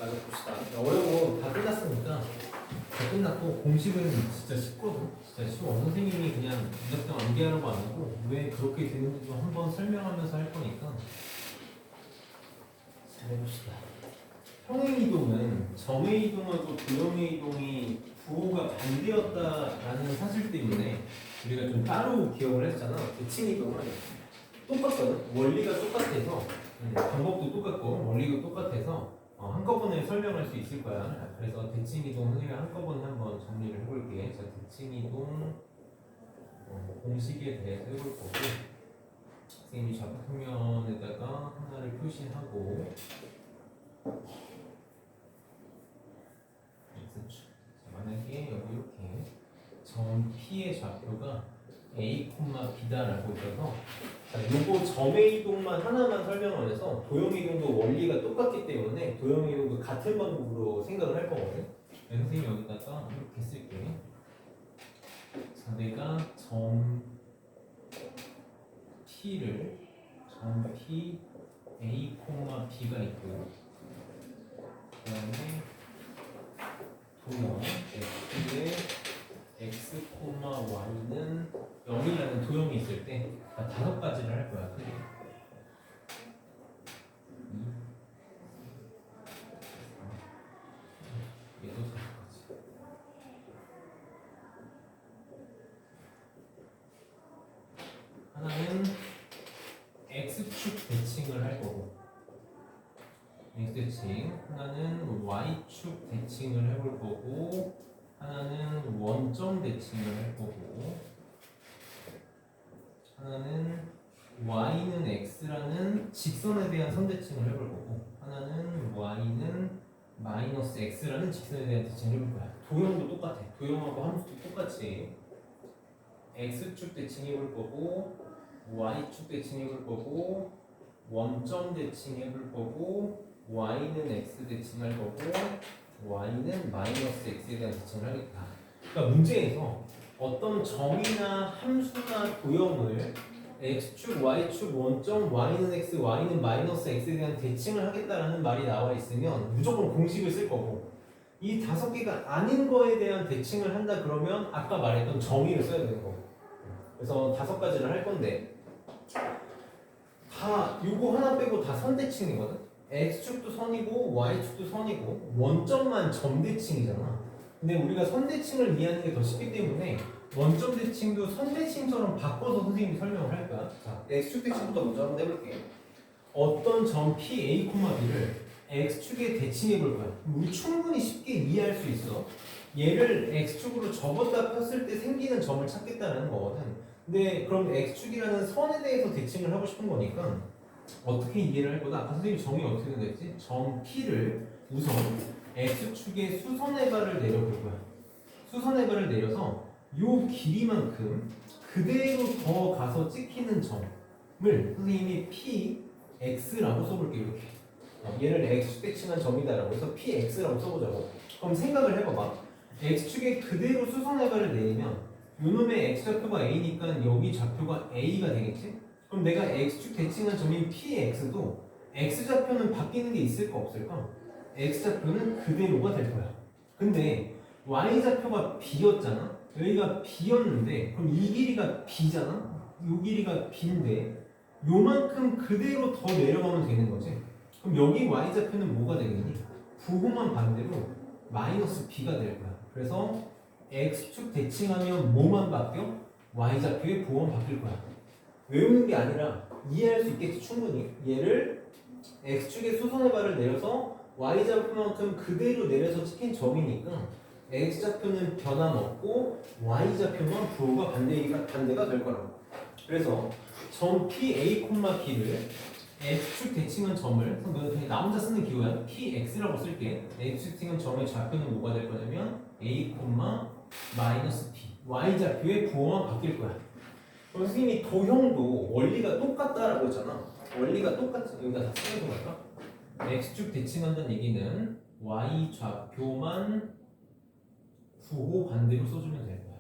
맞아 봅시다. 어려워. 다 끝났으니까. 다 끝났고 공식은 진짜 쉽거든. 진짜 쉬워. 선생님이 그냥 무작정 암기하라고 안 하고 왜 그렇게 되는지도 한번 설명하면서 할 거니까 잘 해봅시다. 평행 이동은 점의 이동하고 도형의 이동이 부호가 반대였다라는 사실 때문에 우리가 좀 따로 기억을 했잖아. 대칭 이동은 똑같거든. 원리가 똑같아서 방법도 똑같고 원리도 똑같아서 한꺼번에 설명할 수 있을 거야. 그래서 대칭 이동 선생님이 한꺼번에 한번 정리를 해볼게. 자, 대칭 이동 공식에 대해서 해볼 거고 선생님이 좌표면에다가 하나를 표시하고 만약에 여기 이렇게 점 P의 좌표가 A, B다라고 있어서 자, 요거 점의 이동만 하나만 설명하면서 도형의 이동도 원리가 똑같기 때문에 도형의 이동도 같은 방법으로 생각을 할 거거든. 선생님이 여기다가 이렇게 쓸게. 자, 내가 점 P를 점 P A, B가 있고 그 다음에 도형 X의 X, Y는 0이라는 도형이 있을 때 다섯 가지를 할 거야. 크게. 2, 4, 얘도 다섯 가지. 하나는 X축 대칭을 할 거고 X대칭, 하나는 Y축 대칭을 해볼 거고 하나는 원점 대칭을 할 거고 하나는 y는 x라는 직선에 대한 선대칭을 해볼 거고 하나는 y는 마이너스 x라는 직선에 대한 대칭을 해볼 거야. 도형도 똑같아. 도형하고 함수도 똑같이 x축 대칭 해볼 거고 y축 대칭 해볼 거고 원점 대칭 해볼 거고 y는 x 대칭할 거고 y는 마이너스 x에 대한 대칭을 하겠다. 그러니까 문제에서 어떤 점이나 함수나 도형을 x축, y축, 원점, y는 x, y는 마이너스 x에 대한 대칭을 하겠다라는 말이 나와 있으면 무조건 공식을 쓸 거고 이 다섯 개가 아닌 거에 대한 대칭을 한다 그러면 아까 말했던 정의를 써야 되는 거고 그래서 다섯 가지를 할 건데 다 요거 하나 빼고 다 선대칭이거든. x축도 선이고 y축도 선이고 원점만 점대칭이잖아. 근데 우리가 선대칭을 이해하는 게 더 쉽기 때문에 원점 대칭도 선대칭처럼 바꿔서 선생님이 설명을 할 거야. 자, x축 대칭부터 먼저 한번 해볼게. 어떤 점 P, A, B를 x축에 대칭해 볼 거야. 우리 충분히 쉽게 이해할 수 있어. 얘를 x축으로 접었다 폈을 때 생기는 점을 찾겠다는 거거든. 근데 그럼 x축이라는 선에 대해서 대칭을 하고 싶은 거니까 어떻게 이해를 할 거다? 아까 선생님이 정의 어떻게 된다했지? 점 P를 우선 x축의 수선의 발을 내려볼 거야. 수선의 발을 내려서 요 길이만큼 그대로 더 가서 찍히는 점을 선생님이 PX라고 써볼게요. 이렇게 얘를 x축 대칭한 점이다라고 해서 PX라고 써보자고. 그럼 생각을 해봐봐. x축에 그대로 수선의 발을 내리면 요놈의 x좌표가 A니까 여기 좌표가 A가 되겠지? 그럼 내가 x축 대칭한 점인 PX도 x좌표는 바뀌는 게 있을까 없을까? x좌표는 그대로가 될 거야. 근데 y좌표가 b였잖아. 여기가 b였는데 그럼 이 길이가 b잖아. 이 길이가 b인데 요만큼 그대로 더 내려가면 되는 거지. 그럼 여기 y좌표는 뭐가 되겠니? 부호만 반대로 마이너스 b가 될 거야. 그래서 x축 대칭하면 뭐만 바뀌어? y좌표의 부호만 바뀔 거야. 외우는 게 아니라 이해할 수 있겠지. 충분히 얘를 x축의 수선의 발을 내려서 y좌표만큼 그대로 내려서 찍힌 점이니까 x좌표는 변함없고 y좌표만 부호가 반대가 될 거라고. 그래서 점 PA, B를 x축 대칭한 점을 그냥 나 혼자 쓰는 기호야. PX라고 쓸게. x축 대칭한 점의 좌표는 뭐가 될 거냐면 A, 마이너스 B y좌표의 부호만 바뀔 거야. 그럼 선생님이 도형도 원리가 똑같다라고 했잖아. 원리가 똑같지. 여기다 다 쓰는 거랄까? x축 대칭한다는 얘기는 y좌표만 부호 반대로 써주면 될 거야.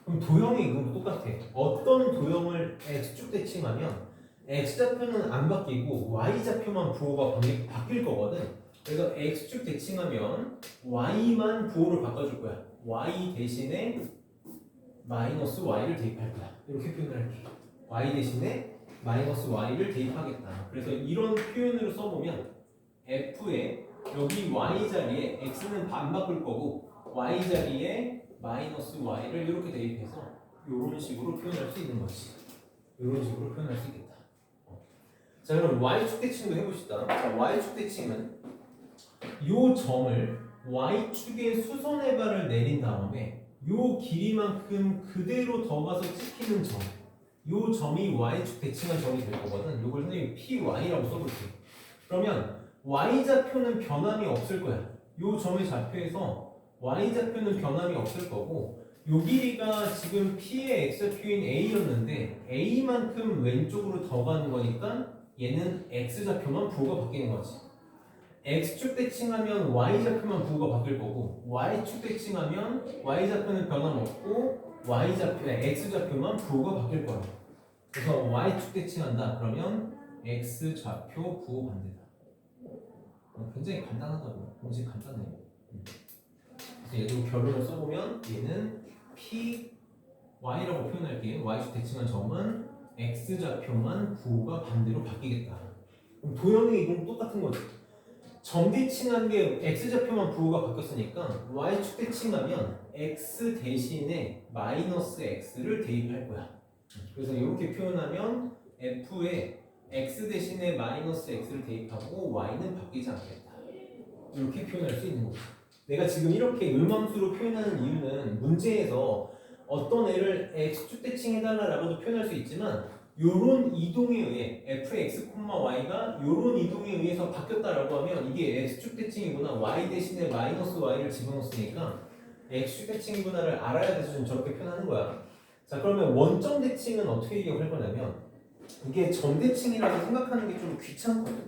그럼 도형의 이건 똑같아. 어떤 도형을 x축 대칭하면 x좌표는 안 바뀌고 y좌표만 부호가 바뀔 거거든. 그래서 x축 대칭하면 y만 부호를 바꿔줄 거야. y 대신에 마이너스 y를 대입할 거야. 이렇게 표현을 할게. y 대신에 마이너스 y를 대입하겠다. 그래서 이런 표현으로 써보면 f에 여기 y 자리에 x는 안 바꿀 거고 y 자리에 마이너스 y를 이렇게 대입해서 이런 식으로 표현할 수 있는 거지. 이런 식으로 표현할 수 있겠다. 자, 그럼 y축 대칭도 해봅시다. 자, y축 대칭은 이 점을 y축의 수선의 발을 내린 다음에 이 길이만큼 그대로 더 가서 찍히는 점, 이 점이 y축 대칭한 점이 될 거거든. 이걸 선생님이 py라고 써볼게. 그러면 y좌표는 변함이 없을 거야. 이 점의 좌표에서 y좌표는 변함이 없을 거고 요 길이가 지금 p의 x좌표인 a였는데 a만큼 왼쪽으로 더 가는 거니까 얘는 x좌표만 부호가 바뀌는 거지. x축 대칭하면 y좌표만 부호가 바뀔 거고 y축 대칭하면 y좌표는 변함없고 x좌표만 부호가 바뀔 거야. 그래서 y축 대칭한다 그러면 x좌표 부호 반대다. 굉장히 간단하다고. 공식 간단해. 그래서 얘도 결론을 써보면 얘는 py라고 표현할게. y축 대칭한 점은 x좌표만 부호가 반대로 바뀌겠다. 그럼 도형이 이건 똑같은 거지. 점 대칭한 게 x좌표만 부호가 바뀌었으니까 y축 대칭하면 x 대신에 마이너스 x를 대입할 거야. 그래서 이렇게 표현하면 f에 x 대신에 마이너스 x를 대입하고 y는 바뀌지 않겠다. 이렇게 표현할 수 있는 거죠. 내가 지금 이렇게 음함수로 표현하는 이유는 문제에서 어떤 애를 x축 대칭해달라라고도 표현할 수 있지만 요런 이동에 의해 fx, y가 요런 이동에 의해서 바뀌었다라고 하면 이게 x축 대칭이구나, y 대신에 마이너스 y를 집어넣었으니까 x축 대칭이구나를 알아야 돼서 좀 저렇게 표현하는 거야. 자, 그러면 원점 대칭은 어떻게 기억할 거냐면 이게 점 대칭이라고 생각하는 게 좀 귀찮거든.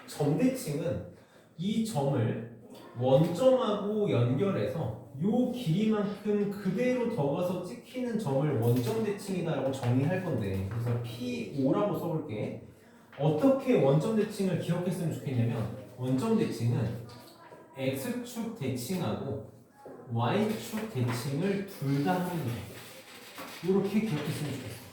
점 대칭은 이 점을 원점하고 연결해서 요 길이만큼 그대로 더 가서 찍히는 점을 원점 대칭이다라고 정의할 건데 그래서 P5라고 써볼게. 어떻게 원점 대칭을 기억했으면 좋겠냐면 원점 대칭은 X축 대칭하고 Y축 대칭을 둘 다 하는 거예요. 이렇게 기억했으면 좋겠어.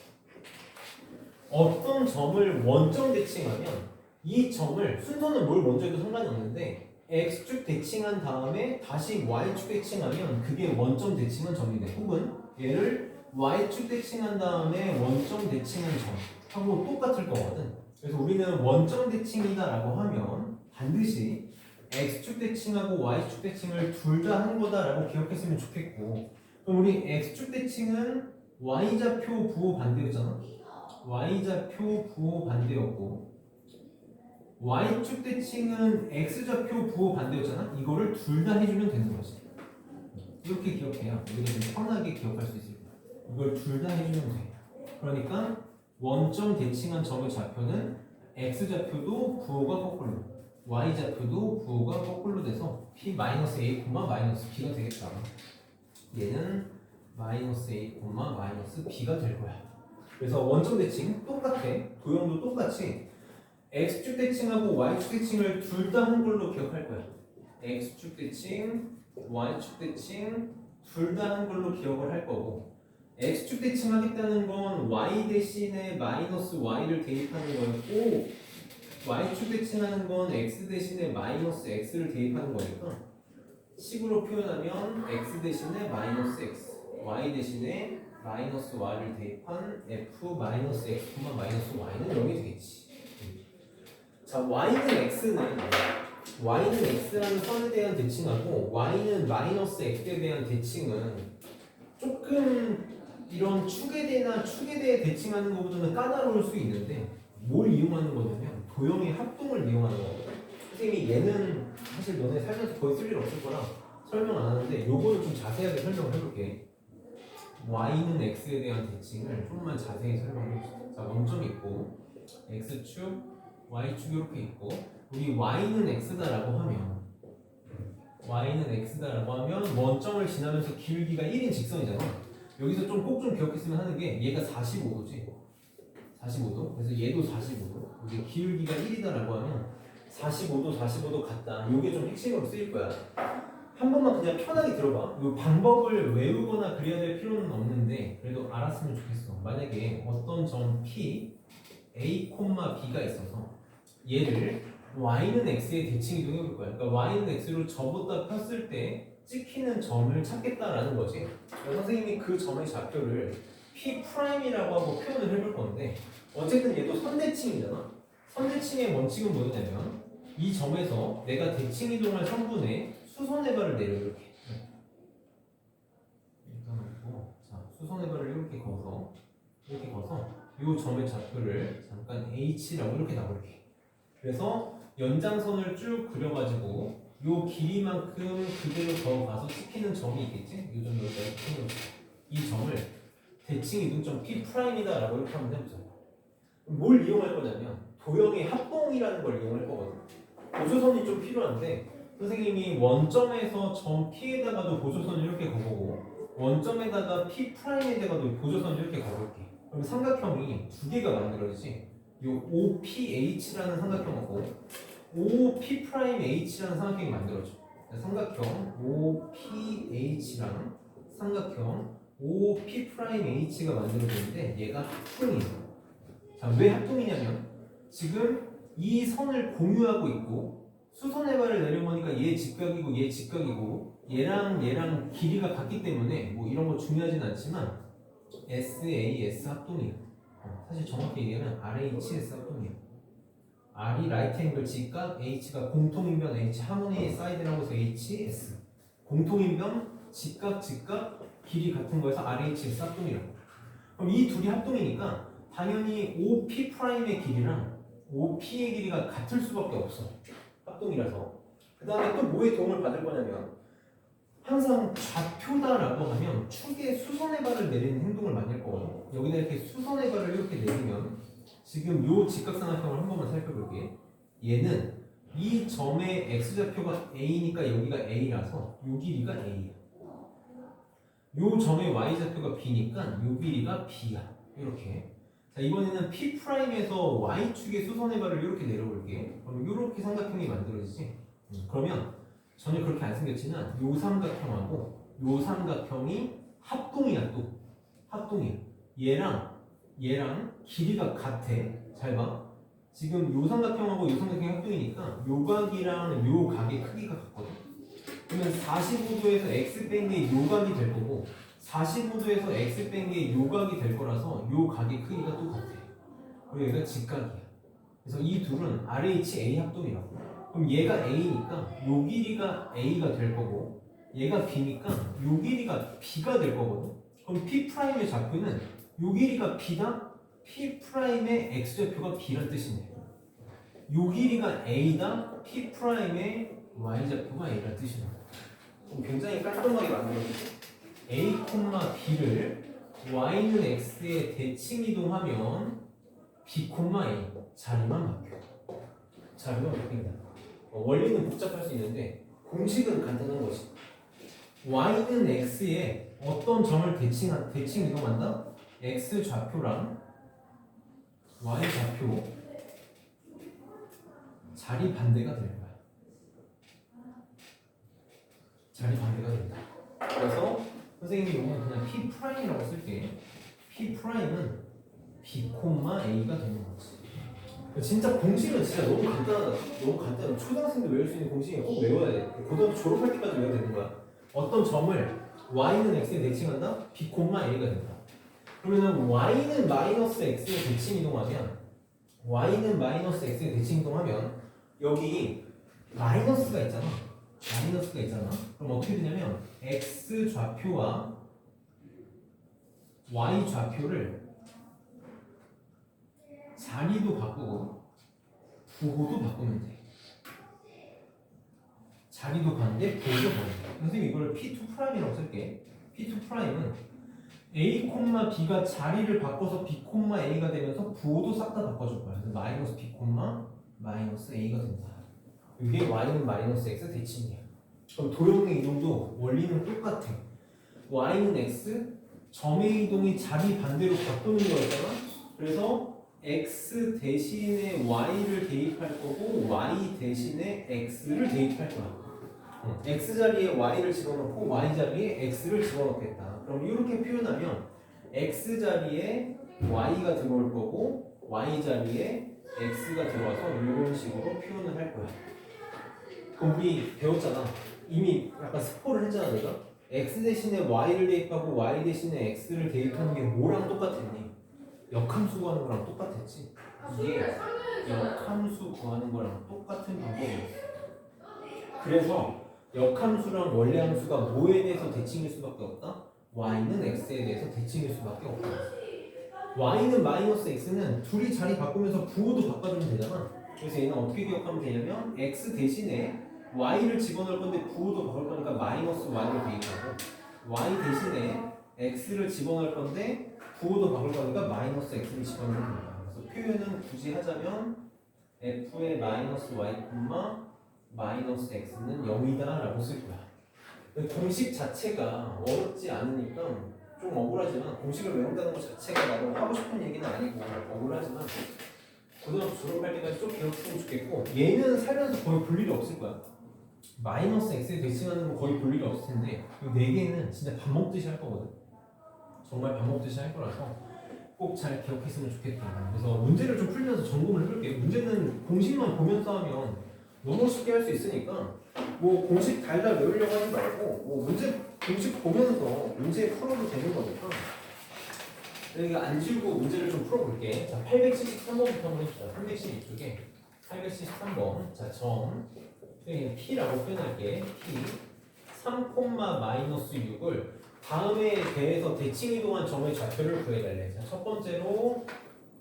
어떤 점을 원점 대칭하면 이 점을 순서는 뭘 먼저 해도 상관이 없는데 x축 대칭한 다음에 다시 y축 대칭하면 그게 원점 대칭한 점이 돼. 혹은 얘를 y축 대칭한 다음에 원점 대칭한 점하고 똑같을 거거든. 그래서 우리는 원점 대칭이다 라고 하면 반드시 x축 대칭하고 y축 대칭을 둘 다 한 거다 라고 기억했으면 좋겠고 그럼 우리 x축 대칭은 y좌표 부호 반대였잖아. y좌표 부호 반대였고 y축 대칭은 x좌표 부호 반대였잖아. 이거를 둘 다 해주면 되는 거지. 이렇게 기억해야 우리가 좀 편하게 기억할 수 있을 거야. 이걸 둘 다 해주면 돼. 그러니까 원점 대칭한 점의 좌표는 x좌표도 부호가 거꾸로 y좌표도 부호가 거꾸로 돼서 p-a, -b가 되겠다. 얘는 -a, -b가 될 거야. 그래서 원점 대칭 똑같아. 도형도 똑같이 x축 대칭하고 y축 대칭을 둘 다 한 걸로 기억할 거야. x축 대칭, y축 대칭 둘 다 한 걸로 기억을 할 거고 x축 대칭하겠다는 건 y 대신에 마이너스 y를 대입하는 거였고 y축 대칭하는 건 x 대신에 마이너스 x를 대입하는 거니까 식으로 표현하면 x 대신에 마이너스 x, y 대신에 마이너스 y를 대입한 f 마이너스 x, 마이너스 y는 0이 되겠지. 자, y는 x라는 선에 대한 대칭하고 y는 마이너스 x에 대한 대칭은 조금 이런 축에 대해 대칭하는 것보다는 까다로울 수 있는데 뭘 이용하는 거냐면 도형의 합동을 이용하는 거거든. 선생님이 얘는 사실 너네 살면서 거의 쓸 일 없을 거라 설명 안 하는데 요거는 좀 자세하게 설명을 해볼게. y는 x에 대한 대칭을 조금만 자세히 설명해봅시다. 자, 원점 있고 x축 y축 이렇게 있고 우리 y는 x다라고 하면 원점을 지나면서 길기가 1인 직선이잖아. 여기서 좀 꼭 좀 기억했으면 하는 게 얘가 45도지. 45도. 그래서 얘도 45도. 이게 기울기가 1이다라고 하면 45도 같다. 이게 좀 핵심으로 쓰일 거야. 한 번만 그냥 편하게 들어봐. 이 방법을 외우거나 그려야 될 필요는 없는데 그래도 알았으면 좋겠어. 만약에 어떤 점 P, A, B가 있어서 얘를 y는 x에 대칭 이동해 볼 거야. 그러니까 y는 x로 접었다 폈을 때 찍히는 점을 찾겠다라는 거지. 그러니까 선생님이 그 점의 좌표를 P'이라고 하고 표현을 해볼 건데 어쨌든 얘도 선대칭이잖아. 선대칭의 원칙은 뭐냐면 이 점에서 내가 대칭 이동할 성분에 수선의 발을 내려 이렇게. 자, 수선의 발을 이렇게 거서 이 점의 좌표를 잠깐 h라고 이렇게 나올게. 그래서 연장선을 쭉 그려가지고 요 길이만큼 그대로 더 가서 찍히는 점이 있겠지? 이 정도 이 점을 대칭 이동점 P'이다라고 이렇게 한번 해보자. 뭘 이용할 거냐면 도형의 합동이라는 걸 이용할 거거든. 보조선이 좀 필요한데 선생님이 원점에서 점 P에다가도 보조선을 이렇게 그어보고 원점에다가 P'에다가도 보조선을 이렇게 그어볼게. 그럼 삼각형이 두 개가 만들어지지. 요 OPH라는 삼각형하고 OP'H라는 삼각형이 만들어져. 삼각형 OPH랑 삼각형 OP'H가 만들어지는데 얘가 합동이에요. 자, 왜 합동이냐면 지금 이 선을 공유하고 있고 수선의 발을 내려보니까 얘 직각이고 얘 직각이고 얘랑 길이가 같기 때문에 뭐 이런 거 중요하진 않지만 SAS 합동이에요. 사실 정확히 얘기하면 RHS 합동이에요. R이 라이트 앵글 직각, H가 공통인변 H 하모니 사이드라고 해서 HS 공통인변 직각 길이 같은 거에서 RHS 합동이라고. 그럼 이 둘이 합동이니까 당연히 OP'의 길이랑 OP의 길이가 같을 수밖에 없어. 합동이라서. 그 다음에 또 뭐에 도움을 받을 거냐면 항상 좌표다라고 하면 축에 수선의 발을 내리는 행동을 많이 할 거거든. 여기다 이렇게 수선의 발을 이렇게 내리면 지금 요 직각삼각형을 한 번만 살펴볼게. 얘는 이 점의 x좌표가 a니까 여기가 a라서 요 길이가 a야. 요 점의 y좌표가 b니까 요 길이가 b야. 이렇게. 자, 이번에는 P'에서 Y축의 수선의 발을 이렇게 내려볼게. 그럼 이렇게 삼각형이 만들어지지? 그러면 전혀 그렇게 안 생겼지만 요 삼각형하고 요 삼각형이 합동이야. 또 합동이야. 얘랑 길이가 같아. 잘 봐. 지금 요 삼각형하고 요 삼각형이 합동이니까 요 각이랑 요 각의 크기가 같거든. 그러면 45도에서 x 뺀 게 요 각이 될 거고 45도에서 x 뺀 게 요 각이 될 거라서 요 각의 크기가 똑같아. 그리고 얘가 직각이야. 그래서 이 둘은 RHA 합동이라고. 그럼 얘가 A니까 요 길이가 A가 될 거고 얘가 B니까 요 길이가 B가 될 거거든. 그럼 P'의 좌표는 요 길이가 B다? P'의 X좌표가 B란 뜻이네. 요 길이가 A다? P'의 Y좌표가 A란 뜻이다. 굉장히 깔끔하게 만들어지죠. A, B를 Y는 X에 대칭 이동하면 B, A 자리만 바뀌어. 자리만 바뀐다. 원리는 복잡할 수 있는데 공식은 간단한 것이 Y는 X에 어떤 점을 대칭 이동한다? X 좌표랑 Y 좌표 자리 반대가 될 거야. 자리 반대가 된다. 그래서 선생님이 이건 그냥 P'이라고 쓸게. P'은 B, A가 되는 거지. 진짜 공식은 진짜 너무 간단하다. 너무 간단해. 초등학생도 외울 수 있는 공식이 꼭 외워야 돼. 고등학교 졸업할 때까지 외워야 되는 거야. 어떤 점을 Y는 X에 대칭한다? B, A가 된다. 그러면은 Y는 마이너스 X에 대칭 이동하면 여기 마이너스가 있잖아. 그럼 어떻게 되냐면 X 좌표와 Y 좌표를 자리도 바꾸고 부호도 바꾸면 돼. 자리도 반대, 부호도 반대. 선생님 이걸 P2'이라고 쓸게. P2'은 A, B가 자리를 바꿔서 B, A가 되면서 부호도 싹 다 바꿔줄 거야. 그래서 마이너스 B, 마이너스 A가 된다. 이게 Y는 마이너스 X 대칭이야. 그럼 도형의 이동도 원리는 똑같아. Y는 X, 점의 이동이 자리 반대로 바꾸는 거였잖아. 그래서 x 대신에 y를 대입할 거고 y 대신에 x를 대입할 거야. x 자리에 y를 집어넣고 y 자리에 x를 집어넣겠다. 그럼 이렇게 표현하면 x 자리에 y가 들어올 거고 y 자리에 x가 들어와서 이런 식으로 표현을 할 거야. 그럼 우리 배웠잖아. 이미 약간 스포를 했잖아 내가. x 대신에 y를 대입하고 y 대신에 x를 대입하는 게 뭐랑 똑같았니? 역함수 구하는 거랑 똑같았지. 이게 역함수 구하는 거랑 똑같은 방법이었어. 그래서 역함수랑 원래함수가 뭐에 대해서 대칭일 수밖에 없다? y는 x에 대해서 대칭일 수밖에 없다. y는 마이너스 x는 둘이 자리 바꾸면서 부호도 바꿔주면 되잖아. 그래서 얘는 어떻게 기억하면 되냐면 x 대신에 y를 집어넣을 건데 부호도 바꿀 거니까 마이너스 y를 대입하고 y 대신에 x를 집어넣을 건데 부호도 바꿀 거니까 마이너스 x를 집어넣으면 됩니다. 그래서 표현은 굳이 하자면 f의 마이너스 y, 마이너스 x는 0이다 라고 쓸 거야. 공식 자체가 어렵지 않으니까 좀 억울하지만 공식을 외운다는 것 자체가 나도 하고 싶은 얘기는 아니고 억울하지만 고등학교 졸업할 때까지 좀 배웠으면 좋겠고 얘는 살면서 거의 볼 일이 없을 거야. 마이너스 x에 대칭하는 거 거의 볼 일이 없을 텐데 이 4개는 진짜 밥 먹듯이 할 거거든. 정말 밥 먹듯이 할 거라서 꼭 잘 기억했으면 좋겠다. 그래서 문제를 좀 풀면서 점검을 해볼게요. 문제는 공식만 보면서 하면 너무 쉽게 할 수 있으니까 뭐 공식 달달 외우려고 하지 말고 뭐 문제 공식 보면서 문제 풀어도 되는 거니까 여기가 안 지우고 문제를 좀 풀어볼게. 자, 873번부터 한번 해주자. 312쪽에 873번. 자, 점 P라고 표현할게. P 3,-6을 다음에 대해서 대칭이동한 점의 좌표를 구해달래. 자, 첫 번째로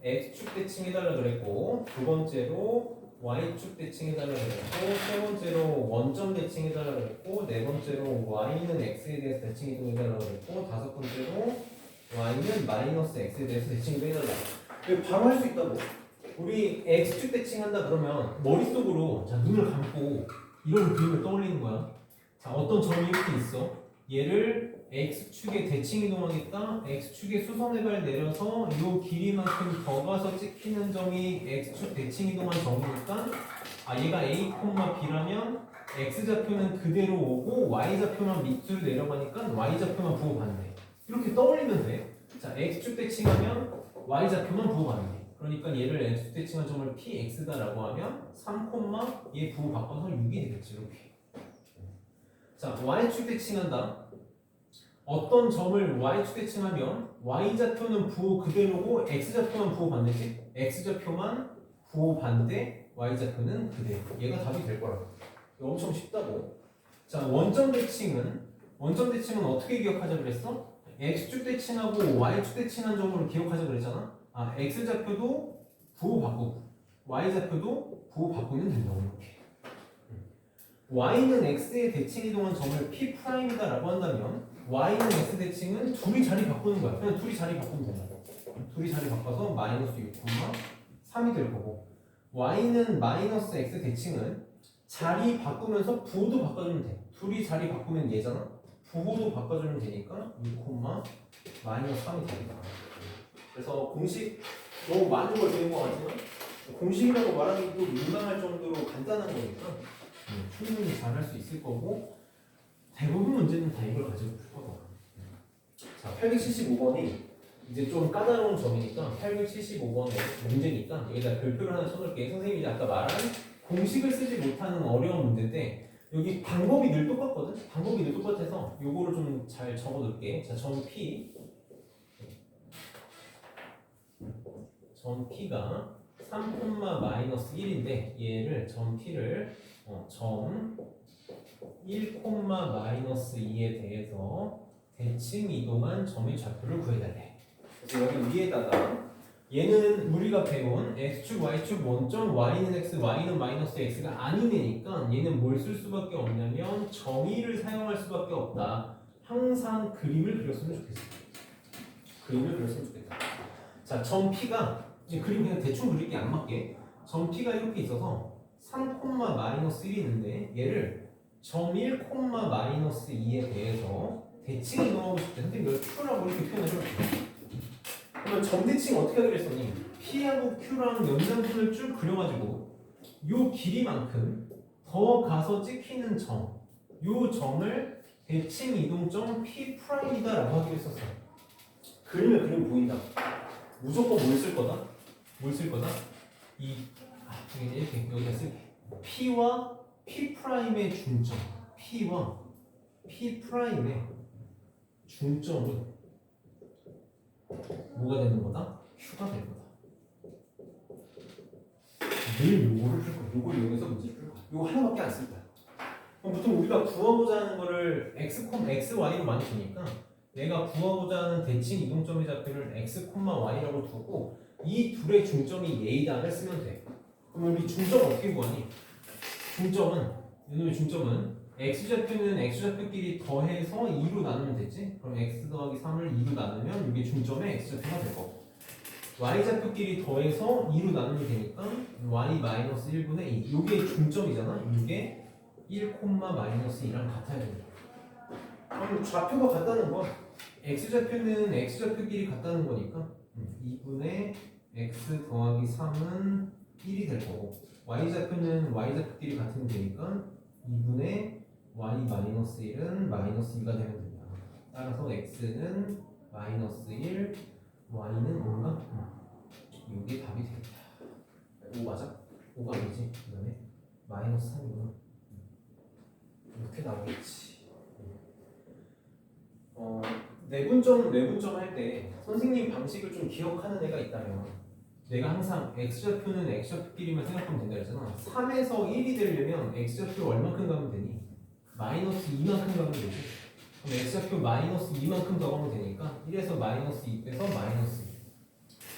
x축 대칭해달라 그랬고, 두 번째로 y축 대칭해달라 그랬고, 세 번째로 원점 대칭해달라 그랬고, 네 번째로 y는 x에 대해서 대칭이동해달라 그랬고, 다섯 번째로 y는 마이너스 x에 대해서 대칭이동해달라. 바로 할 수 있다고. 우리 x축 대칭한다 그러면 머릿속으로 자 눈을 감고 이런 그림을 떠올리는 거야. 자, 어떤 점이 이렇게 있어. 얘를 x축에 대칭 이동하겠다. x축에 수선해발 내려서 이 길이만큼 더 가서 찍히는 점이 x축 대칭 이동한 점이니까 얘가 a, b라면 x좌표는 그대로 오고 y좌표만 밑으로 내려가니까 y좌표만 부호 반대. 이렇게 떠올리면 돼. 자, x축 대칭하면 y좌표만 부호 반대. 그러니까 얘를 x축 대칭한 점을 px다라고 하면 3, 얘 부호 바꿔서 6이 되겠지. 이렇게. 자, y축 대칭한다. 어떤 점을 y축 대칭하면 y좌표는 부호 그대로고 x좌표만 부호 반대지. x좌표만 부호 반대, y좌표는 그대로. 얘가 답이 될 거라고. 이거 엄청 쉽다고. 자, 원점 대칭은 어떻게 기억하자 그랬어? x축 대칭하고 y축 대칭한 점으로 기억하자 그랬잖아. x좌표도 부호 바꾸고 y좌표도 부호 바꾸면 된다고 이렇게. y는 x에 대칭 이동한 점을 P'이다 라고 한다면 y는 x 대칭은 둘이 자리 바꾸는 거야. 그냥 둘이 자리 바꾸면 된다고. 둘이 자리 바꿔서 마이너스 6, 3이 될 거고 y는 마이너스 x 대칭은 자리 바꾸면서 부호도 바꿔주면 돼. 둘이 자리 바꾸면 얘잖아. 부호도 바꿔주면 되니까 6, 마이너스 3이 되겠다. 그래서 공식 너무 많은 걸 배운 것 같지만 공식이라고 말하기도 민망할 정도로 간단한 거니까 충분히 잘 할 수 있을 거고 대부분 문제는 다 이걸 가지고 풀 거다. 자, 875번이 이제 좀 까다로운 점이니까 875번의 문제니까 여기다 별표를 하나 쳐놓을게. 선생님이 아까 말한 공식을 쓰지 못하는 어려운 문제인데 여기 방법이 늘 똑같거든? 방법이 늘 똑같아서 요거를 좀 잘 적어둘게. 자, 점 P가 3,-1인데 얘를 점 P를 점 1,-2에 대해서 대칭 이동한 점의 좌표를 구해달래. 그래서 여기 위에다가 얘는 우리가 배운 x축, y축, 원점, y는 x, y는 마이너스 x가 아닌 애니까 얘는 뭘 쓸 수밖에 없냐면 정의를 사용할 수밖에 없다. 항상 그림을 그렸으면 좋겠어. 그림을 그렸으면 좋겠다. 자, 점 P가 이 그림 그냥 대충 그릴게 안 맞게. 점 P가 이렇게 있어서 3,-1이 있는데 얘를 점 1,-2에 대해서 대칭 이동하고 싶대. 선생님 이걸 Q라고 이렇게 표현을 해볼게. 그러면 점 대칭 어떻게 하기로 했었니? P하고 Q랑 연장선을 쭉 그려가지고 요 길이만큼 더 가서 찍히는 점, 요 점을 대칭 이동점 P'이다라고 하기로 했었어. 그리면 그림 보인다. 무조건 뭘 쓸 거다? 뭘 쓸 거다? 이렇게 여기다 쓸게. P와 P'의 중점, P와 P'의 중점은 뭐가 되는 거다? Q가 될 거다. 늘 요거를 풀 거야. 요걸 이용해서 문제를 풀 거야. 요거 하나밖에 안 쓸 거야. 그럼 보통 우리가 구하고자 하는 거를 x, y로 많이 주니까 내가 구하고자 하는 대칭 이동점의 좌표를 x, y라고 두고 이 둘의 중점이 a다를 쓰면 돼. 그럼 우리 중점 어떻게 구하니? 이놈의 중점은 x좌표는 x좌표끼리 더해서 2로 나누면 되지? 그럼 x 더하기 3을 2로 나누면 이게 중점의 x좌표가 될 거고 y좌표끼리 더해서 2로 나누면 되니까 y-1분의 2 이게 중점이잖아? 이게 1,-2랑 같아야 된다. 그럼 좌표가 같다는 거야. x좌표는 x좌표끼리 같다는 거니까 2분의 x 더하기 3은 1이 될 거고 y좌표는 y좌표끼리 같으면 되니까 2분의 y-1은 -2가 되면 된다. 따라서 x는 -1, y는 5인가? 이게 답이 되겠다. 5 맞아? 5가 아니지? 그 다음에 -3이구나. 이렇게 나오겠지. 내분점 할 때 선생님 방식을 좀 기억하는 애가 있다면 내가 항상 x좌표는 x좌표끼리만 생각하면 된다 했잖아. 3에서 1이 되려면 x좌표 얼만큼 가면 되니? -2만큼 가면 되지. 그럼 x좌표 -2만큼 더 가면 되니까 1에서 -2 빼서 -2.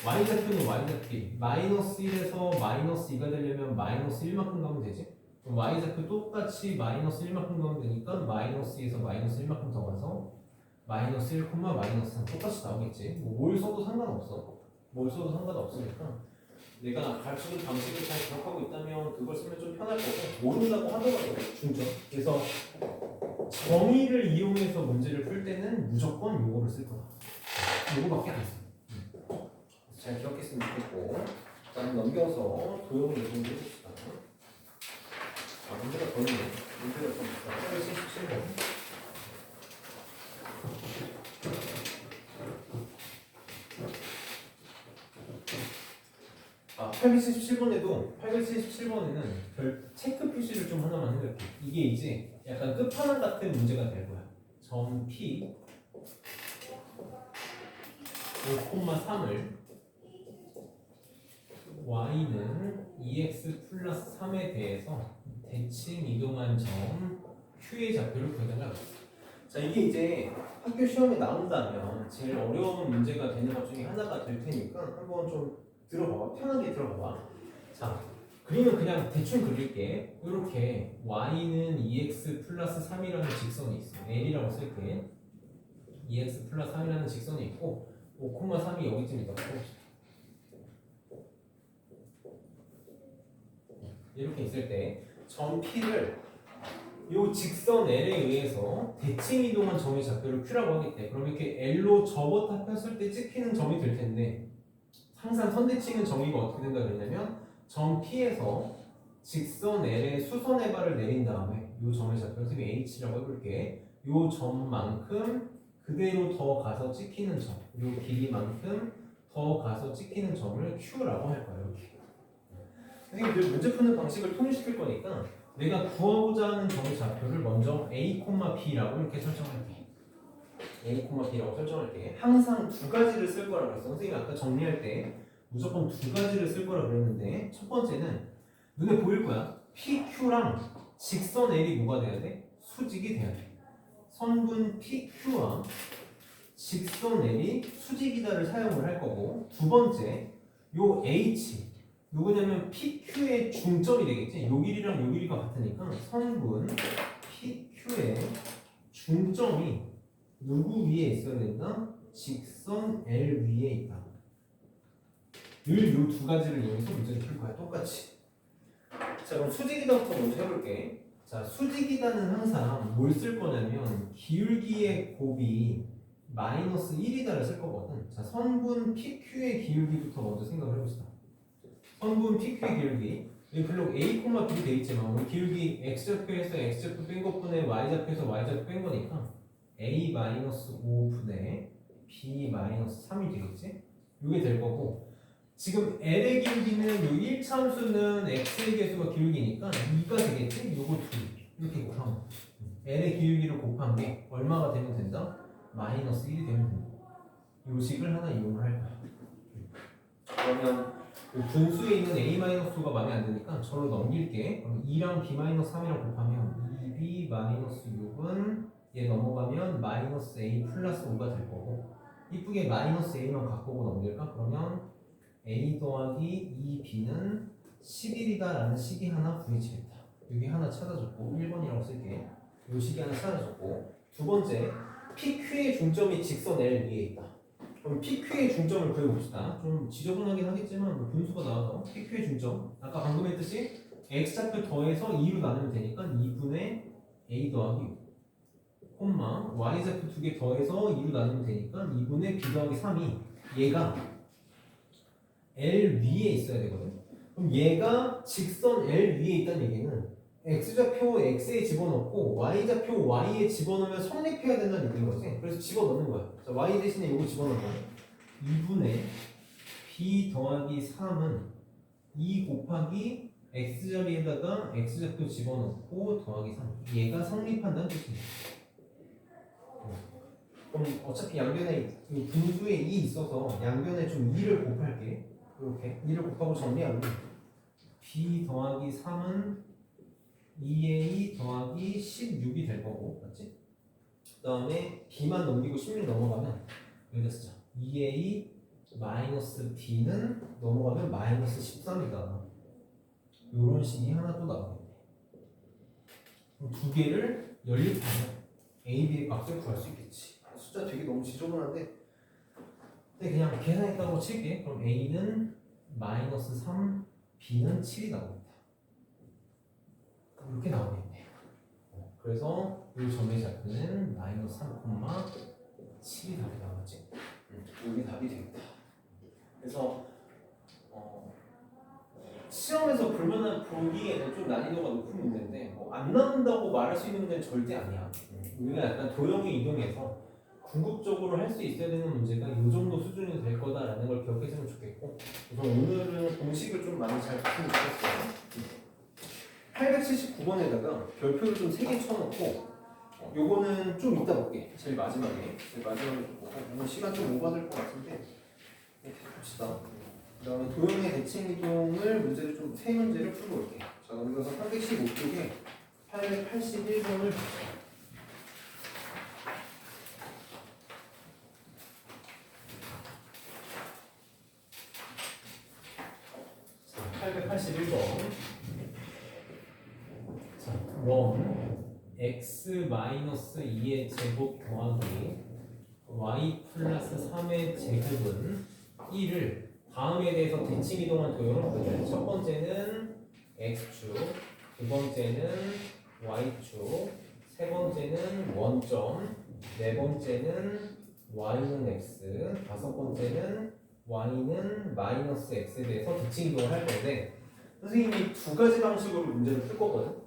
y좌표는 y좌표끼리 -1에서 -2가 되려면 -1만큼 가면 되지. 그럼 y좌표 똑같이 -1만큼 가면 되니까 -2에서 -1만큼 더 가서 -1, -3 똑같이 나오겠지. 뭘 써도 상관없어. 뭘 써도 상관없으니까 내가 가르치는 방식을 잘 기억하고 있다면 그걸 쓰면 좀 편할 거고 모른다고 하더라도 중점. 그래서 정의를 이용해서 문제를 풀 때는 무조건 요거를 쓸 거다. 요거밖에 안 써. 잘 기억했으면 좋겠고 일단 넘겨서 도형을 좀 해봅시다. 문제가 더 있네. 문제가 더 있어. 77번. 877번에는 별 체크 표시를 좀 하나만 해볼게. 이게 이제 약간 끝판왕 같은 문제가 될 거야. 점 P 5,3을 y는 2x 플러스 3에 대해서 대칭 이동한 점 Q의 좌표를 구해달라고 했어. 자, 이게 이제 학교 시험에 나온다면 제일 어려운 문제가 되는 것 중에 하나가 될 테니까 한번 좀 들어봐봐. 편하게 들어봐봐. 자, 그림은 그냥 대충 그릴게. 이렇게 y는 2x 플러스 3이라는 직선이 있어. L이라고 쓸게. 2x 플러스 3이라는 직선이 있고 5,3이 여기쯤 있다고 써봅시다. 이렇게 있을 때 점 P를 이 직선 L에 의해서 대칭 이동한 점의 좌표를 Q라고 하겠대. 그럼 이렇게 L로 접었다 폈을 때 찍히는 점이 될 텐데 항상 선대칭은 정의가 어떻게 된다 그랬냐면 점 P에서 직선 L에 수선의 발을 내린 다음에 이 점의 좌표를 선생님이 H라고 해볼게. 이 점만큼 그대로 더 가서 찍히는 점, 이 길이만큼 더 가서 찍히는 점을 Q라고 할 거예요. 이렇게. 선생님 늘 문제 푸는 방식을 통일시킬 거니까 내가 구하고자 하는 점의 좌표를 먼저 A, B라고 이렇게 설정할게. A, B라고 설정할게. 항상 두 가지를 쓸 거라고 그랬어. 선생님이 아까 정리할 때 무조건 두 가지를 쓸 거라고 그랬는데 첫 번째는 눈에 보일 거야. PQ랑 직선 L이 뭐가 돼야 돼? 수직이 돼야 돼. 선분 PQ와 직선 L이 수직이다를 사용을 할 거고 두 번째 요 H 누구냐면 PQ의 중점이 되겠지. 요 길이랑 요 길이가 같으니까 선분 PQ의 중점이 누구 위에 있어야 된다? 직선 L 위에 있다. 늘 요 두 가지를 이용해서 문제를 풀 거야. 똑같이. 자, 그럼 수직이다부터 먼저 해볼게. 자, 수직이다는 항상 뭘 쓸 거냐면 기울기의 곱이 마이너스 1이다를 쓸 거거든. 자, 선분 PQ의 기울기부터 먼저 생각을 해봅시다. 선분 PQ의 기울기. 이 블록 A, B로 되어 있지만 우리 기울기 X좌표에서 X좌표 뺀 것분의 Y좌표에서 Y좌표 뺀 거니까 A-5분의 B-3이 되겠지? 이게 될 거고 지금 L의 기울기는 요 1차함수는 X의 개수가 기울기니까 2가 되겠지? 요거 2 이렇게 곱하면 L의 기울기를 곱한 게 얼마가 되면 된다? 마이너스 1이 되면 된다. 요 식을 하나 이용을 할 거야. 그러면 그 분수에 있는 A-수가 마음에 안 드니까 저로 넘길게. 그럼 2랑 B-3이랑 곱하면 2B-6은 얘 넘어가면 마이너스 A 플러스 5가 될 거고 이쁘게 마이너스 A만 갖고 오고 넘길까? 그러면 A 더하기 2B는 11이다 라는 식이 하나 구해지겠다. 여기 하나 찾아줬고 1번이라고 쓸게. 요 식이 하나 찾아줬고 두 번째 PQ의 중점이 직선 L 위에 있다. 그럼 PQ의 중점을 구해봅시다. 좀 지저분하긴 하겠지만 뭐 분수가 나와서 PQ의 중점 아까 방금 했듯이 X좌표 더해서 2로 나누면 되니까 2분의 A 더하기 6 콤마 Y좌표 2개 더해서 2로 나누면 되니까 2분의 B 더하기 3이 얘가 L 위에 있어야 되거든. 그럼 얘가 직선 L 위에 있다는 얘기는 X좌표 X에 집어넣고 Y좌표 Y에 집어넣으면 성립해야 된다는 얘기인 거지. 그래서 집어넣는 거야. 자, Y 대신에 이거 집어넣는 거야. 2분의 B 더하기 3은 2 곱하기 X자리에다가 X좌표 집어넣고 더하기 3 얘가 성립한다는 뜻이야. 그럼 어차피 양변에 이 분수에 2 있어서 양변에 좀 2를 곱할게. 이렇게 2를 곱하고 정리하면 B 더하기 3은 2A 더하기 16이 될 거고 맞지? 그 다음에 B만 넘기고 16 넘어가면 여기다 쓰자 2A 마이너스 B는 넘어가면 마이너스 13이다 요런 식이 하나 또 나오겠네. 그럼 두 개를 연립하면 A, B의 값을 구할 수 있겠지. 숫자 되게 너무 지저분한데 근데 그냥 계산했다고 칠게. 그럼 A는 마이너스 3, B는 7이 나옵니다. 이렇게 나오겠네. 그래서 이 점의 좌표는 마이너스 3,7이 답이 나오지. 이게 답이 되겠다. 그래서 시험에서 보기에는 좀 난이도가 높은 문제인데 안 나온다고 말할 수 있는 문제는 절대 아니야. 우리가 약간 도형을 이용해서 궁극적으로 할 수 있어야 되는 문제가 이 정도 수준이 될 거다라는 걸 기억했으면 좋겠고 우선 오늘은 공식을 좀 많이 잘 봤으면 좋겠어요. 879번에다가 별표를 좀 3개 쳐놓고 요거는 좀 이따 볼게. 제일 마지막에 좀 보고 오늘 시간 좀 오버될 것 같은데 봅시다. 그 다음에 도형의 대칭 이동을 문제를 좀 3문제를 풀고 올게. 자, 그래서 815쪽에 881번을 볼게요. 881번. 자, 원 x-2의 제곱 더하기 y 플러스 3의 제곱은 1을 다음에 대해서 대칭 이동한 도형을 보여줘요. 첫 번째는 x축, 두 번째는 y축, 세 번째는 원점, 네 번째는 y는 x, 다섯 번째는 y는 마이너스 x에 대해서 대칭 이동을 할 건데 선생님이 두 가지 방식으로 문제를 풀 거거든.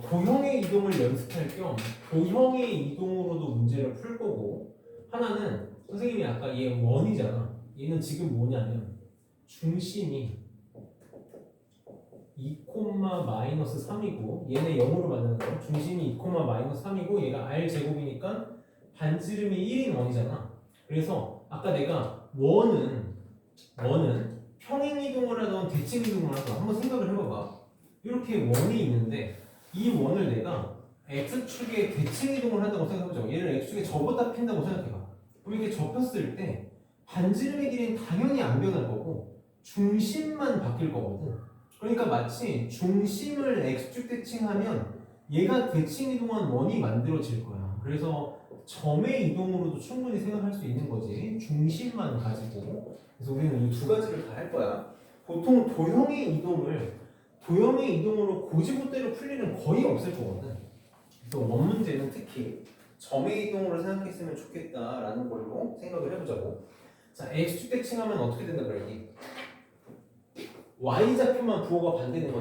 도형의 이동을 연습할 겸 도형의 이동으로도 문제를 풀 거고 하나는 선생님이 아까 얘 원이잖아. 얘는 지금 뭐냐면 중심이 2, 마이너스 3이고 얘네 0으로 만드는 거 중심이 2, 마이너스 3이고 얘가 r 제곱이니까 반지름이 1인 원이잖아. 그래서 아까 내가 원은 평행 이동을 하던 대칭 이동을 하던 한번 생각을 해봐봐. 이렇게 원이 있는데 이 원을 내가 x축에 대칭 이동을 한다고 생각해보자. 얘를 x축에 접었다 핀다고 생각해봐. 그럼 이렇게 접혔을 때 반지름의 길이는 당연히 안 변할 거고 중심만 바뀔 거거든. 그러니까 마치 중심을 x축 대칭하면 얘가 대칭 이동한 원이 만들어질 거야. 그래서 점의 이동으로도 충분히 생각할 수 있는 거지. 중심만 가지고. 그래서 우리는 이 두 가지를 다 할 거야. 보통 도형의 이동으로 고지고대로 풀 일은 거의 없을 거거든. 그래서 원 문제는 특히 점의 이동으로 생각했으면 좋겠다라는 걸로 생각을 해보자고. 자, x축 대칭하면 어떻게 된다 그랬니? y좌표만 부호가 반대가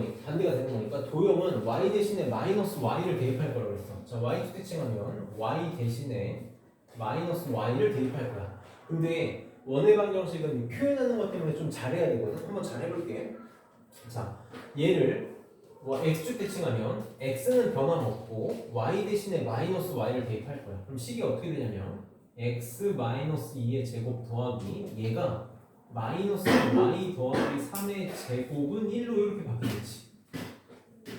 되는 거니까 도형은 y 대신에 마이너스 y를 대입할 거라고 그랬어. 자, y축 대칭하면 y 대신에 마이너스 y를 대입할 거야. 근데 원의 방정식은 표현하는 것 때문에 좀 잘해야 되거든. 한번 잘 해볼게. 자, 얘를 x축 대칭하면 x는 변함없고 y 대신에 마이너스 y를 대입할 거야. 그럼 식이 어떻게 되냐면 x 마이너스 2의 제곱 더하기 얘가 마이너스 y 더하기 3의 제곱은 1로 이렇게 바뀌겠지.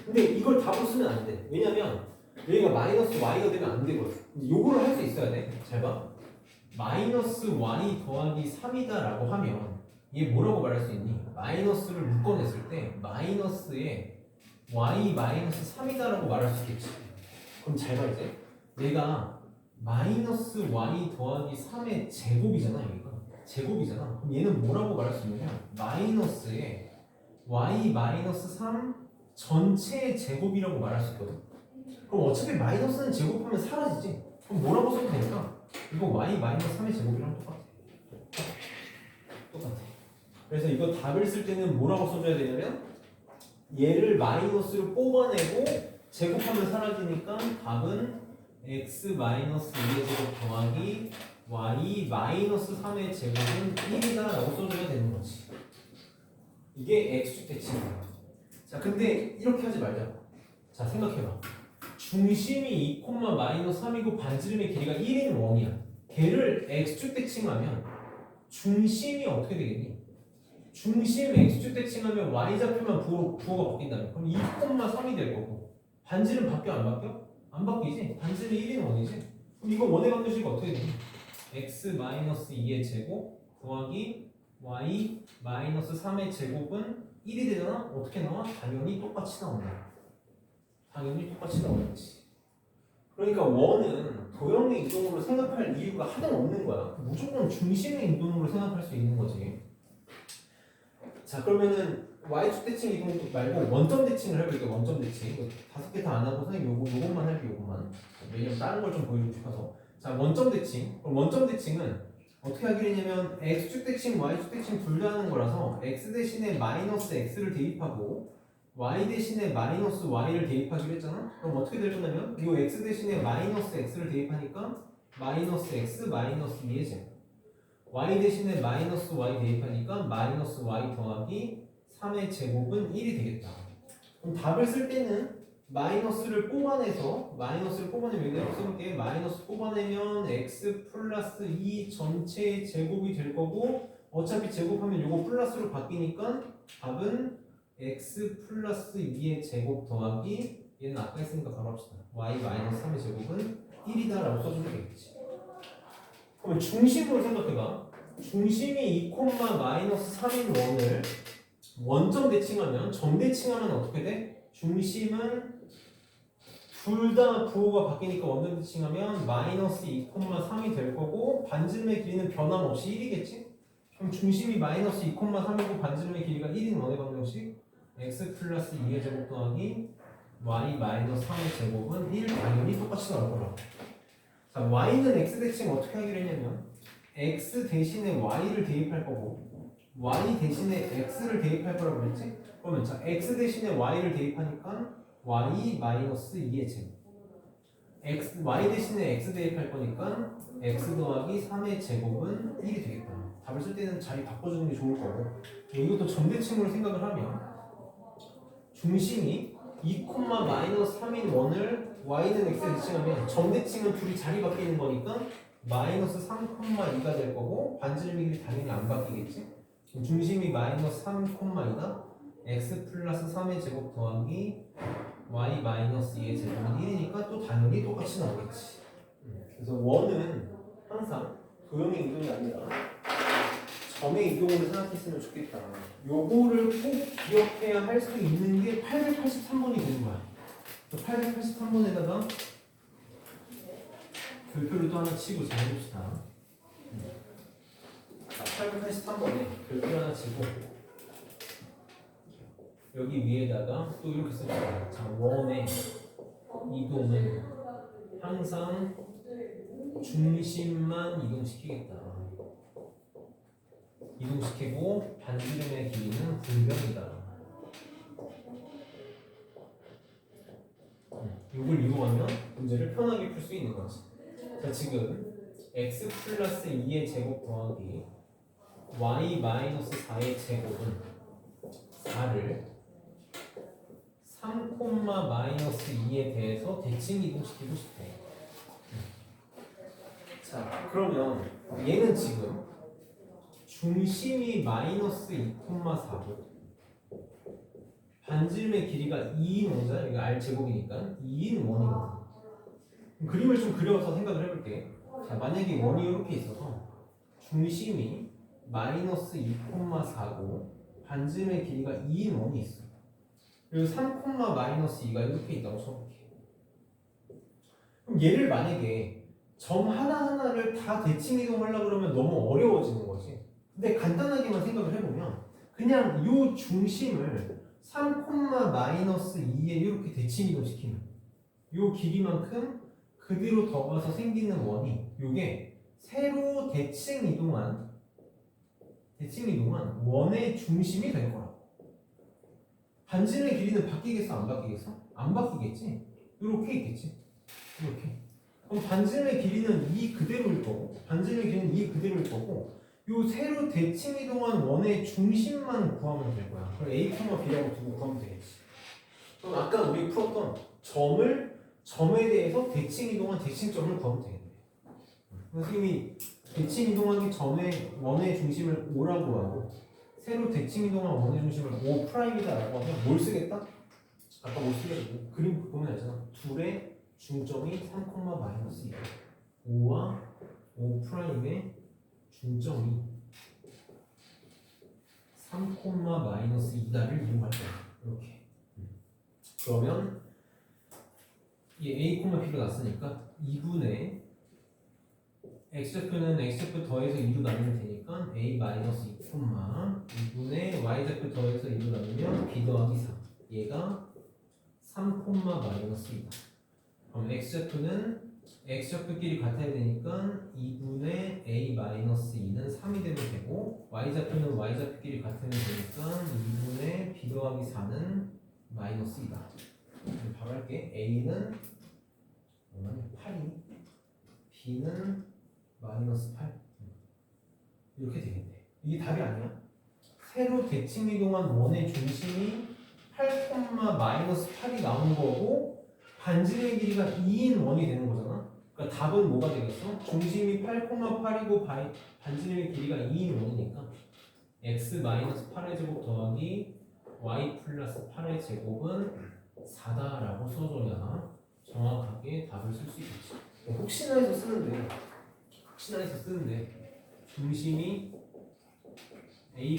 근데 이걸 답으로 쓰면 안 돼. 왜냐면 여기가 마이너스 y가 되면 안 되거든. 요거를 할 수 있어야 돼. 잘 봐. 마이너스 y 더하기 3이다 라고 하면 얘 뭐라고 말할 수 있니? 마이너스를 묶어냈을 때 마이너스에 y 마이너스 3이다 라고 말할 수 있겠지. 그럼 잘 봐 이제. 얘가 마이너스 y 더하기 3의 제곱이잖아. 여기가 제곱이잖아. 그럼 얘는 뭐라고 말할 수 있냐면 마이너스에 y 마이너스 3 전체의 제곱이라고 말할 수 있거든. 그럼 어차피 마이너스는 제곱하면 사라지지. 그럼 뭐라고 써도 되니까 이거 y 마이너스 3의 제곱이랑 똑같아. 그래서 이거 답을 쓸 때는 뭐라고 써줘야 되냐면 얘를 마이너스로 뽑아내고 제곱하면 사라지니까 답은 x 마이너스 2의 제곱 더하기 y 마이너스 3의 제곱은 1이다 라고 써줘야 되는 거지. 이게 x축 대칭이야. 자, 근데 이렇게 하지 말자. 자, 생각해봐. 중심이 2, 마이너스 3이고 반지름의 길이가 1인 원이야. 걔를 x축 대칭하면 중심이 어떻게 되겠니? 중심 x축 대칭하면 y좌표만 부호가 바뀐다면 그럼 2, 3이 될 거고 반지름 바뀌어 안 바뀌어? 안 바뀌지? 반지름이 1인 원이지? 그럼 이거 원의 방정식이 어떻게 되니? x 마이너스 2의 제곱 더하기 y 마이너스 3의 제곱은 1이 되잖아? 어떻게 나와? 당연히 똑같이 나온다. 당연히 똑같이 나오겠지. 그러니까 원은 도형의 이동으로 생각할 이유가 하등 없는 거야. 무조건 중심의 이동으로 생각할 수 있는 거지. 자, 그러면은 y축 대칭 이동 말고 원점 대칭을 해볼게요. 원점 대칭. 5개 다 안 하고 선생님 요것만 할게요. 요것만. 왜냐면 다른 걸 좀 보여주고 싶어서. 자, 원점 대칭. 그럼 원점 대칭은 어떻게 하기로 했냐면 x축 대칭, y축 대칭 둘 다 하는 거라서 x 대신에 마이너스 x를 대입하고 y 대신에 마이너스 y를 대입하기로 했잖아? 그럼 어떻게 될 거냐면 이 x 대신에 마이너스 x를 대입하니까 마이너스 x 마이너스 2의 제곱 y 대신에 마이너스 y 대입하니까 마이너스 y 더하기 3의 제곱은 1이 되겠다. 그럼 답을 쓸 때는 마이너스를 뽑아내면 여기다 써볼게. 마이너스 뽑아내면 x 플러스 2 전체의 제곱이 될 거고 어차피 제곱하면 요거 플러스로 바뀌니까 답은 x 플러스 2의 제곱 더하기 얘는 아까 했으니까 바로 합시다. y 마이너스 3의 제곱은 1이다 라고 써주면 되겠지. 그러면 중심으로 생각해봐. 중심이 2, 마이너스 3인 원을 원점 대칭하면 점 대칭하면 어떻게 돼? 중심은 둘 다 부호가 바뀌니까 원점 대칭하면 마이너스 2, 3이 될 거고 반지름의 길이는 변함없이 1이겠지? 그럼 중심이 마이너스 2, 3이고 반지름의 길이가 1인 원의 방정식 x 플러스 2의 제곱 더하기 y 마이너스 3의 제곱은 1 당연히 똑같이 나올 거라고. 자, y는 x 대칭 어떻게 하기로 했냐면 x 대신에 y를 대입할 거고 y 대신에 x를 대입할 거라고 그랬지? 그러면 자, x 대신에 y를 대입하니까 y 마이너스 2의 제곱 y 대신에 x 대입할 거니까 x 더하기 3의 제곱은 1이 되겠다. 답을 쓸 때는 자리 바꿔주는 게 좋을 거고 이것도 점대칭으로 생각을 하면 중심이 2, 마이너스 3인 원을 y는 x에 대칭하면 점대칭은 둘이 자리 바뀌는 거니까 마이너스 3, 2가 될 거고 반지름의 길이 당연히 안 바뀌겠지? 중심이 마이너스 3, 2다 x 플러스 3의 제곱 더하기 y 마이너스 2의 제곱은 1이니까 또 당연히 똑같이 나오겠지. 그래서 원은 항상 도형의 이동이 아니라 점의 이동으로 생각했으면 좋겠다. 요거를 꼭 기억해야 할 수 있는 게 883번이 되는 거야. 883번에다가 별표를 또 하나 치고 잘 해봅시다. 883번에 별표를 하나 치고 여기 위에다가 또 이렇게 씁시다. 자, 원의 이동은 항상 중심만 이동시키겠다. 이동시키고 반지름의 길이는 불변이다. 이걸 이용하면 문제를 편하게 풀 수 있는 거지. 자, 지금 x 플러스 2의 제곱 더하기 y 마이너스 4의 제곱은 4를 3, 마이너스 2에 대해서 대칭 이동시키고 싶대. 자, 그러면 얘는 지금 중심이 마이너스 2,4고 반지름의 길이가 2인 원이잖아. 이거 r 제곱이니까 2인 원이거든. 그림을 좀 그려서 생각을 해볼게. 자, 만약에 원이 이렇게 있어서 중심이 마이너스 2,4고 반지름의 길이가 2인 원이 있어. 그리고 3, 마이너스 2가 이렇게 있다고 쳐볼게. 그럼 얘를 만약에 점 하나하나를 다 대칭 이동하려고 그러면 너무 어려워지는 거지. 근데 간단하게만 생각을 해보면 그냥 이 중심을 3, 마이너스 2에 이렇게 대칭 이동시키면 이 길이만큼 그대로 더가서 생기는 원이 요게 새로 대칭 이동한 원의 중심이 될 거라고. 반지름의 길이는 바뀌겠어? 안 바뀌겠어? 안 바뀌겠지? 이렇게 있겠지? 이렇게. 그럼 반지름의 길이는 이 그대로일 거고 반지름의 길이는 이 그대로일 거고 요 새로 대칭 이동한 원의 중심만 구하면 될 거야. 그럼 A, B라고 두고 구하면 되겠지. 그럼 아까 우리 풀었던 점에 대해서 대칭 이동한 대칭점을 구하면 되겠네. 선생님이 대칭 이동하기 전에 원의 중심을 O라고 하고 새로 대칭 이동한 원의 중심을 O'이다라고 하면 뭘 쓰겠다? 아까 뭘 쓰겠고 그림 보면 알잖아. 둘의 중점이 3, 마이너스 2 O와 O'의 중점이 3, 마이너스 2다를 이용할 거야. 이렇게. 그러면 이 A, B가 났으니까 2분의 x좌표는 x좌표 더해서 2로 나누면 되니까 a 마이너스 2, 2분의 y좌표 더해서 2로 나누면 b 더하기 4. 얘가 3, 마이너스 2다. 그럼 x좌표는 x좌표끼리 같아야 되니까 2분의 a 마이너스 2는 3이 되면 되고 y좌표는 y좌표끼리 같으면 되니까 2분의 b 더하기 4는 마이너스 2다. 바로 할게. a는 8이 b는 마이너스 8 이렇게 되겠네. 이게 답이 아니야. 새로 대칭 이동한 원의 중심이 8, 마이너스 8이 나온 거고 반지름의 길이가 2인 원이 되는 거잖아. 그러니까 답은 뭐가 되겠어? 중심이 8, 8이고 반지름의 길이가 2인 원이니까 x 마이너스 8의 제곱 더하기 y 플러스 8의 제곱은 4다라고 써줘야 정확하게 답을 쓸 수 있겠지. 혹시나 해서 쓰는데 중심이 a,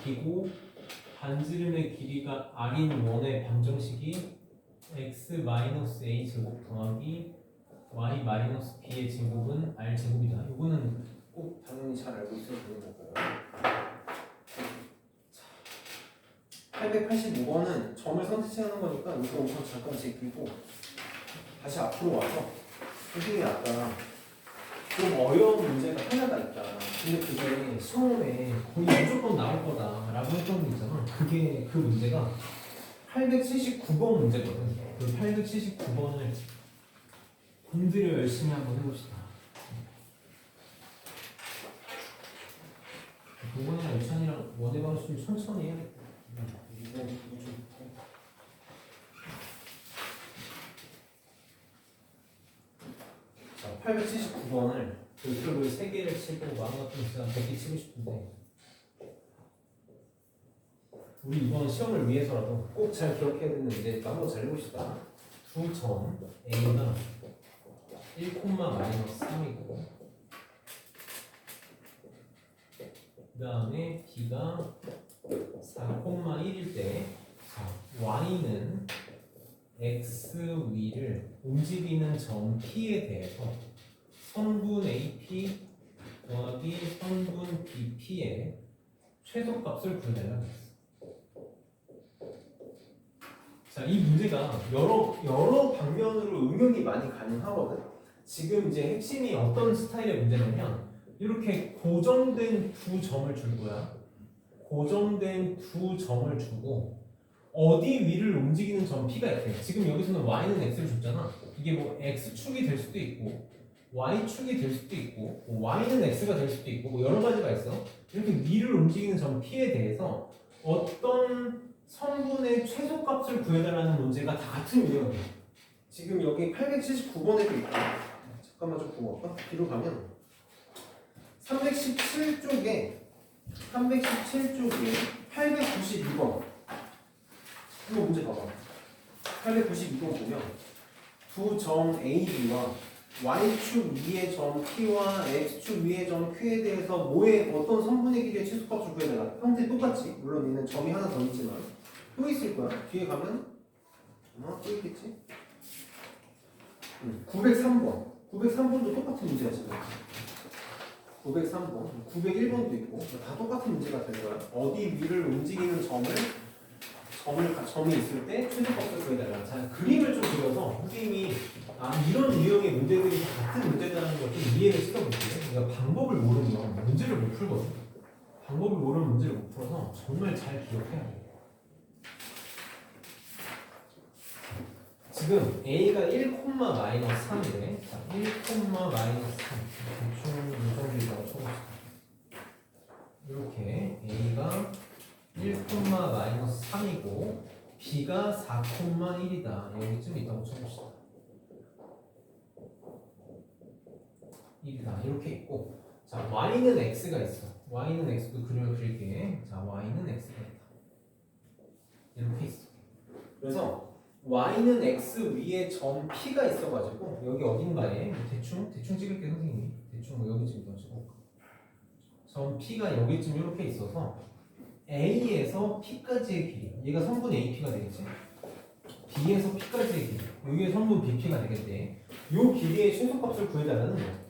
b고 반지름의 길이가 r인 원의 방정식이 x 마이너스 a 제곱 더하기 y 마이너스 b의 제곱은 r 제곱이다. 이거는 꼭 당연히 잘 알고 있어야 되는 거고. 885번은 점을 선택하는 거니까 이거 우선 잠깐 제끼고 다시 앞으로 와서 선생님이 아까 좀 어려운 문제가 하나가 있다. 근데 그게 시험에 거의 무조건 나올 거다라고 했던 거 있잖아. 그게 그 문제가 879번 문제거든. 그 879번을 건드려 열심히 한번 해봅시다. 그거랑 유찬이랑 원의 방식 좀 천천히 해야겠다. 자, 879번을 별표를 3개를 치고 마음 같은 시간 100개 치고 싶은데 우리 이번 시험을 위해서라도 꼭 잘 기억해야 되는 문제니까 한번 잘 해봅시다. 두 점 A가 1, 마이너스 3이고 그 다음에 B가 4, 1일 때 Y는 X 위를 움직이는 점 P에 대해서 선분 AP 더하기 선분 BP의 최소값을 구해달라고 했어. 자, 이 문제가 여러 방면으로 응용이 많이 가능하거든. 지금 이제 핵심이 어떤 스타일의 문제냐면 이렇게 고정된 두 점을 줄 거야. 고정된 두 점을 주고 어디 위를 움직이는 점 P가 있대. 지금 여기서는 Y는 X를 줬잖아. 이게 뭐 X축이 될 수도 있고 Y축이 될 수도 있고 뭐 Y는 X가 될 수도 있고 뭐 여러 가지가 있어. 이렇게 위를 움직이는 점 P에 대해서 어떤 성분의 최소값을 구해달라는 문제가 다 같은 유형이야. 지금 여기 879번에도 있고 잠깐만 좀 보고 갈까? 뒤로 가면 317쪽에 892번 이거 문제 봐봐. 892번 보면 두 점 A, B와 Y축 위의 점 P와 X축 위의 점 Q에 대해서 뭐의 어떤 성분의 길이의 최소값을 구해달라. 형태 똑같지. 물론 얘는 점이 하나 더 있지만 또 있을 거야. 뒤에 가면 또 있겠지. 903번 903번도 똑같은 문제야 지금. 903번 901번도 있고 다 똑같은 문제가 될 거야. 어디 위를 움직이는 점이 있을 때 최소값을 구해달라. 자, 그림을 좀 그려서 선생님이 이런 유형의 문제들이 다 같은 문제다라는 걸 좀 이해를 시켜볼게요. 그러니까 방법을 모르면 문제를 못 풀거든. 방법을 모르면 문제를 못 풀어서 정말 잘 기억해야 돼. 지금 A가 1,-3이래. 자, 1,-3. 대충 이 정도라고 쳐봅시다. 이렇게 A가 1,-3이고 B가 4,1이다. 여기쯤 있다고 쳐봅시다. 1이다. 이렇게 있고 자, Y는 X가 있어. Y는 X도 그림을 그릴게. 자, Y는 X가 있다. 이렇게 있어. 그래서 Y는 X 위에 점 P가 있어가지고 여기 어딘가에 대충 찍을게 선생님이. 대충 뭐 여기쯤 넣어주고 점 P가 여기쯤 이렇게 있어서 A에서 P까지의 길이 얘가 성분 AP가 되겠지. B에서 P까지의 길이 여기에 성분 BP가 되겠대. 요 길이의 최소값을 구해달라는 거야.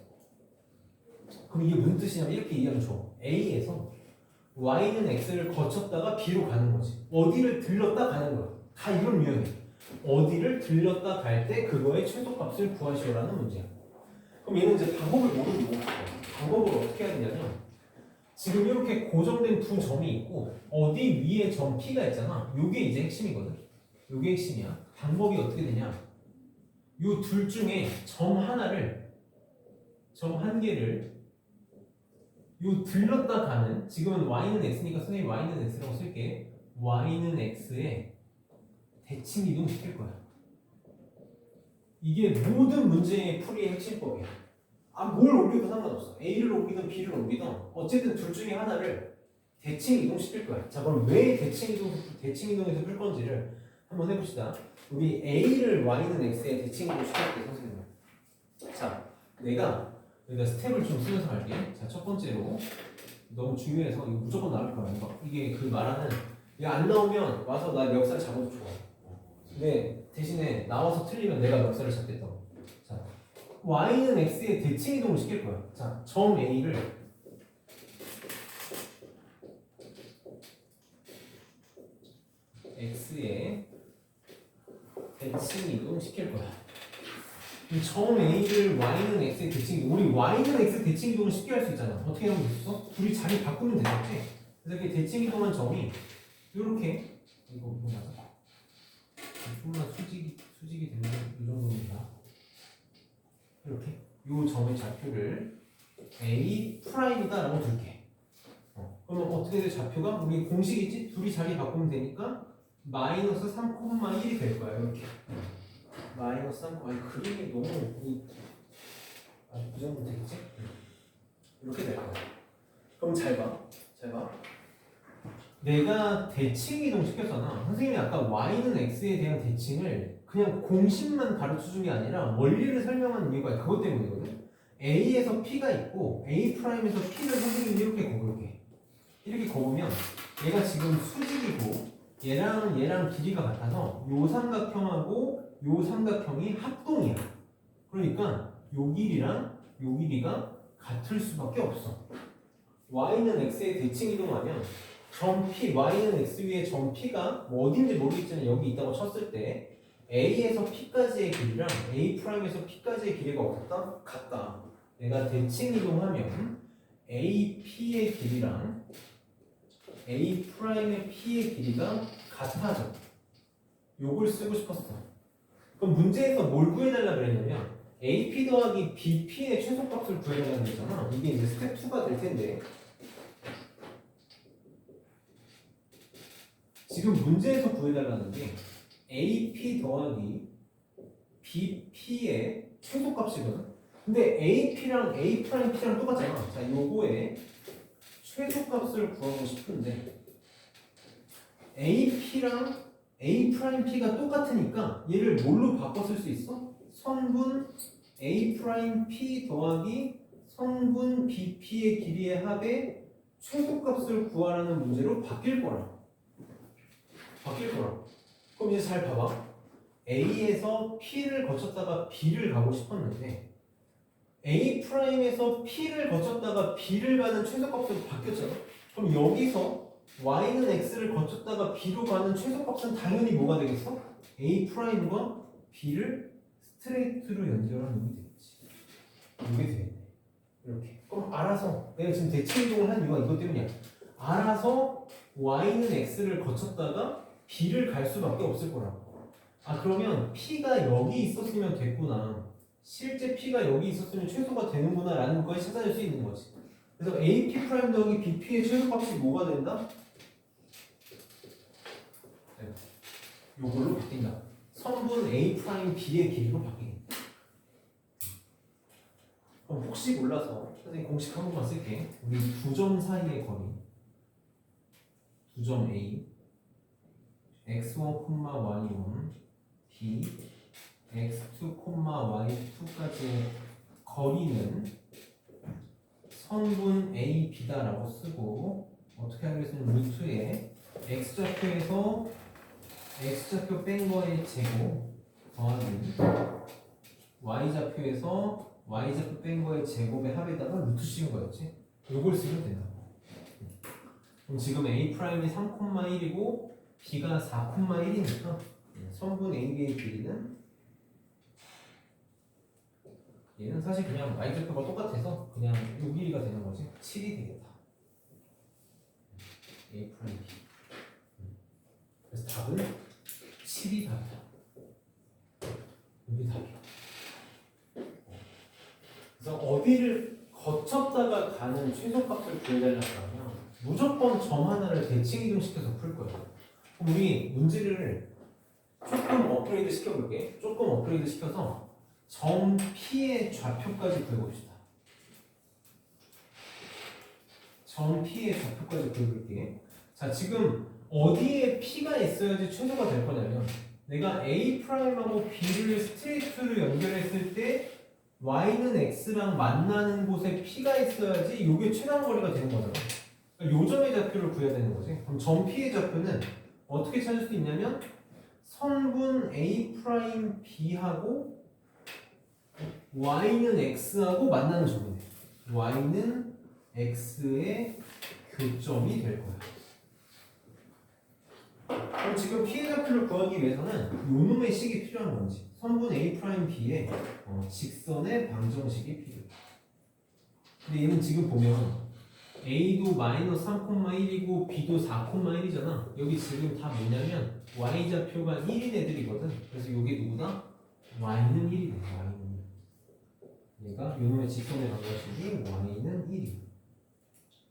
그럼 이게 무슨 뜻이냐면 이렇게 이해하면 좋아. A에서 Y는 X를 거쳤다가 B로 가는 거지. 어디를 들렀다 가는 거야. 다 이런 유형이야. 어디를 들렸다 갈 때 그거의 최소값을 구하시오라는 문제야. 그럼 얘는 이제 방법을 모르면 못 풀어. 방법을 어떻게 해야 되냐면 지금 이렇게 고정된 두 점이 있고 어디 위에 점 P가 있잖아. 요게 이제 핵심이거든. 요게 핵심이야. 방법이 어떻게 되냐? 요 둘 중에 점 한 개를 요 들렀다 가는 지금은 Y는 X니까 선생님 Y는 X라고 쓸게. Y는 X에 대칭 이동 시킬 거야. 이게 모든 문제의 풀이의 핵심법이야. 뭘 옮겨도 상관없어. A를 옮기든 B를 옮기든 어쨌든 둘 중에 하나를 대칭 이동시킬 거야. 자, 그럼 왜 대칭 이동해서 풀 건지를 한번 해봅시다. 우리 A를 Y는 X에 대칭 이동시킬게 선생님. 자, 내가 스텝을 좀 쓰면서 할게. 자, 첫 번째로 너무 중요해서 이거 무조건 나올 거야. 이게 그 말하는 이게 안 나오면 와서 나 멱살 잡아도 좋아. 근데 대신에 나와서 틀리면 내가 멱살을 잡겠다고. 자, Y는 X에 대칭 이동을 시킬 거야. 자, 점 A를 X에 대칭 이동 시킬 거야. 이 점 A를 Y는 X에 대칭 이동. 우리 Y는 X 대칭 이동을 쉽게 할 수 있잖아. 어떻게 하면 됐어? 둘이 자리 바꾸면 되겠지? 그래서 이렇게 대칭 이동한 점이 이렇게 이거 맞아? 조금만 수직이 되면 이 정도입니다. 이렇게 이 점의 좌표를 A 프라임이다라고 둘게. 그러면 어떻게 돼? 좌표가 우리 공식 있지? 둘이 자리 바꾸면 되니까 마이너스 3,1이 될 거야. 이렇게 마이너스 3. 아니 그림이 너무 이 정도 되겠지? 이렇게 될 거야. 그럼 잘 봐. 내가 대칭 이동 시켰잖아. 선생님이 아까 Y는 X에 대한 대칭을 그냥 공식만 가르쳐준 게 아니라 원리를 설명하는 이유가 그것 때문이거든. A에서 P가 있고 A 프라임에서 P를 선생님이 이렇게 거볼게. 이렇게 거보면 얘가 지금 수직이고 얘랑 길이가 같아서 요 삼각형하고 요 삼각형이 합동이야. 그러니까 요 길이랑 요 길이가 같을 수밖에 없어. Y는 X에 대칭 이동하면 점 P, Y는 X 위에 점 P가 뭐 어딘지 모르겠지만 여기 있다고 쳤을 때 A에서 P까지의 길이랑 A'에서 P까지의 길이가 어떻다? 같다. 내가 대칭 이동하면 AP의 길이랑 A'의 P의 길이가 같아져. 요걸 쓰고 싶었어. 그럼 문제에서 뭘 구해달라 그랬냐면 AP 더하기 BP의 최소값을 구해달라는 거잖아. 이게 이제 스텝 2가 될 텐데 지금 문제에서 구해달라는 게 AP 더하기 BP의 최소값이거든. 근데 AP랑 A'P랑 똑같잖아. 자, 요거의 최소값을 구하고 싶은데 AP랑 A'P가 똑같으니까 얘를 뭘로 바꿔 쓸 수 있어? 성분 A'P 더하기 성분 BP의 길이의 합의 최소값을 구하라는 문제로 바뀔 거라. 그럼 이제 잘 봐봐. A에서 P를 거쳤다가 B를 가고 싶었는데 A'에서 P를 거쳤다가 B를 가는 최소값으로 바뀌었잖아. 그럼 여기서 Y는 X를 거쳤다가 B로 가는 최소값은 당연히 뭐가 되겠어? A'과 B를 스트레이트로 연결한 놈이 되겠지. 이게 되겠네. 이렇게. 그럼 알아서 내가 지금 대칭 이동을 한 이유가 이것 때문이야. 알아서 Y는 X를 거쳤다가 B를 갈 수밖에 없을 거라고. 아 그러면 P가 여기 있었으면 됐구나. 실제 P가 여기 있었으면 최소가 되는구나 라는 걸 찾아낼 수 있는 거지. 그래서 AP 프라임 더하기 BP의 최소값이 뭐가 된다? 네. 요걸로 바뀐다. 성분 A 프라임 B의 길이로 바뀌겠다. 그럼 혹시 몰라서 선생님 공식 한 번만 쓸게. 우리 두 점 사이의 거리 두 점 A x1, y1 b x2, y2까지의 거리는 성분 A, B다라고 쓰고 어떻게 하겠으면 루트에 x좌표에서 x좌표 뺀 거의 제곱 더하기 y좌표에서 y좌표 뺀 거의 제곱의 합에다가 루트 씌운 거였지. 요걸 쓰면 된다고. 그럼 지금 A 프라임이 3,1이고 B가 4,1이니까 성분 AB의 길이는 얘는 사실 그냥 y좌표가 똑같아서 그냥 요 길이가 되는 거지. 7이 되겠다. A 프라임 B. 그래서 답은 7이 답이다. 이게 답이야. 그래서 어디를 거쳤다가 가는 최소값을 구해달라고 하면 무조건 점 하나를 대칭 이동시켜서 풀 거야. 우리 문제를 조금 업그레이드 시켜볼게. 조금 업그레이드 시켜서 점 P의 좌표까지 구해봅시다. 점 P의 좌표까지 구해볼게. 자, 지금 어디에 P가 있어야지 최소가 될 거냐면 내가 A'하고 B를 스트레이트로 연결했을 때 Y는 X랑 만나는 곳에 P가 있어야지 이게 최단 거리가 되는 거잖아. 그러니까 요 점의 좌표를 구해야 되는 거지. 그럼 점 P의 좌표는 어떻게 찾을 수 있냐면 성분 A'B하고 Y는 X하고 만나는 점이네. Y는 X의 교점이 될 거야. 그럼 지금 P의 좌표를 구하기 위해서는 요놈의 식이 필요한 건지 성분 A'B의 직선의 방정식이 필요해. 근데 얘는 지금 보면 A도 마이너스 3,1이고 B도 4,1이잖아. 여기 지금 다 뭐냐면 Y좌표가 1인 애들이거든. 그래서 이게 누구다? Y는 1이네. Y는 1. 얘가 요놈의 직선의 방정식이 Y는 1이.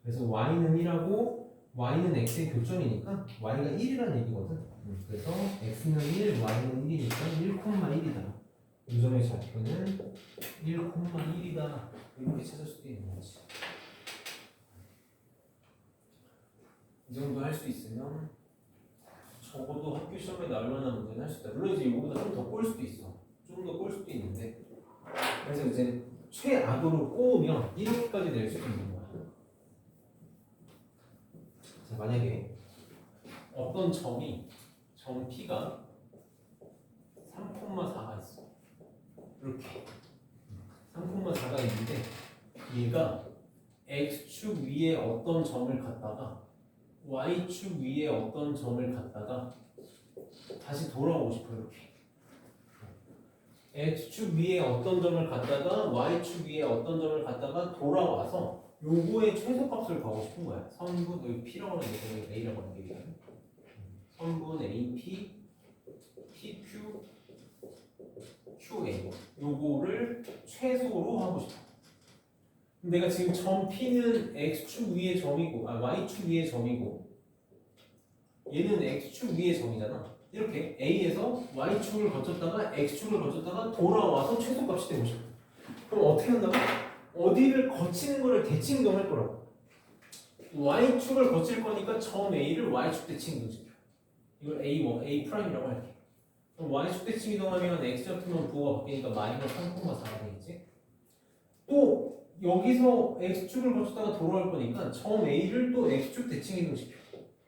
그래서 Y는 1하고 Y는 X의 교점이니까 Y가 1이라는 얘기거든. 그래서 X는 1, Y는 1이니까 1,1이다. 이 점의 좌표는 1,1이다. 이렇게 찾을 수도 있는 거지. 이 정도 할 수 있으면 적어도 학교 시험에 나올 만한 문제는 할 수 있다. 물론 이제 이거보다 좀 더 꼴 수도 있어. 좀 더 꼴 수도 있는데. 그래서 이제 최악으로 꼬우면 이렇게까지 낼 수도 있는 거야. 자, 만약에 어떤 점이 점 P가 3,4가 있어. 이렇게 3,4가 있는데 얘가 X축 위에 어떤 점을 갖다가 Y축 위에 어떤 점을 갖다가 다시 돌아오고 싶어. 이렇게 x축 위에 어떤 점을 갖다가 y축 위에 어떤 점을 갖다가 돌아와서 요거의 최소값을 구하고 싶은 거야. 선분 여기 p라고 하는 게 a라고 하는 게 선분 AP PQ QA 요거를 최소로 하고 싶어. 내가 지금 점 P는 x축 위의 점이고 y축 위의 점이고 얘는 x축 위의 점이잖아. 이렇게 A에서 y축을 거쳤다가 x축을 거쳤다가 돌아와서 최소값이 되고 싶어. 그럼 어떻게 한다고? 어디를 거치는 거를 대칭 이동할 거라고. y축을 거칠 거니까 점 A를 y축 대칭 이동시켜. 이걸 A1, A'이라고 할게. 그럼 y축 대칭 이동하면 x좌표면 부호가 바뀌니까 마이너스 3,4가 되겠지? 또 여기서 x축을 거쳤다가 돌아올 거니까 점 A를 또 x축 대칭 이동시켜.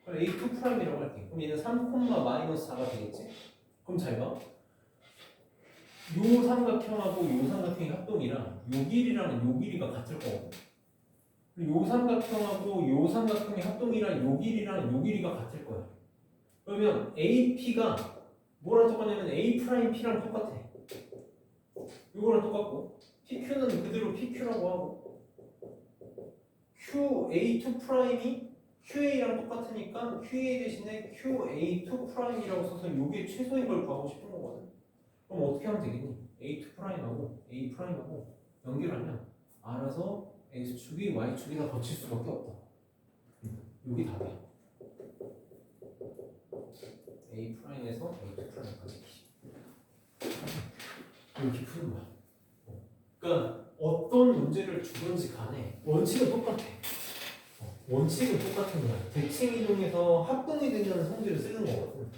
그럼 A2'이라고 할게. 그럼 얘는 3,-4가 되겠지? 그럼 잘 봐. 요 삼각형하고 요 삼각형의 합동이랑 요 길이랑 요 길이가 같을 거거든. 요 삼각형하고 요 삼각형의 합동이랑 요 길이랑 요 길이가 같을 거야. 그러면 AP가 뭐랑 똑같냐면 A'P랑 똑같아. 요거랑 똑같고 PQ는 그대로 PQ라고 하고 QA2'이 QA랑 똑같으니까 QA 대신에 QA2'이라고 써서 요게 최소인 걸 구하고 싶은 거거든. 그럼 어떻게 하면 되겠니? A2'하고 A'하고 연결하면 알아서 X축이 Y축이나 거칠 수밖에 없다. 요게 답이야. A'에서 A2'까지 이렇게 푸는 거야. 그러니까 어떤 문제를 주든지 간에 원칙은 똑같아. 원칙은 똑같은 거야. 대칭 이동해서 합동이 되는 성질을 쓰는 거거든.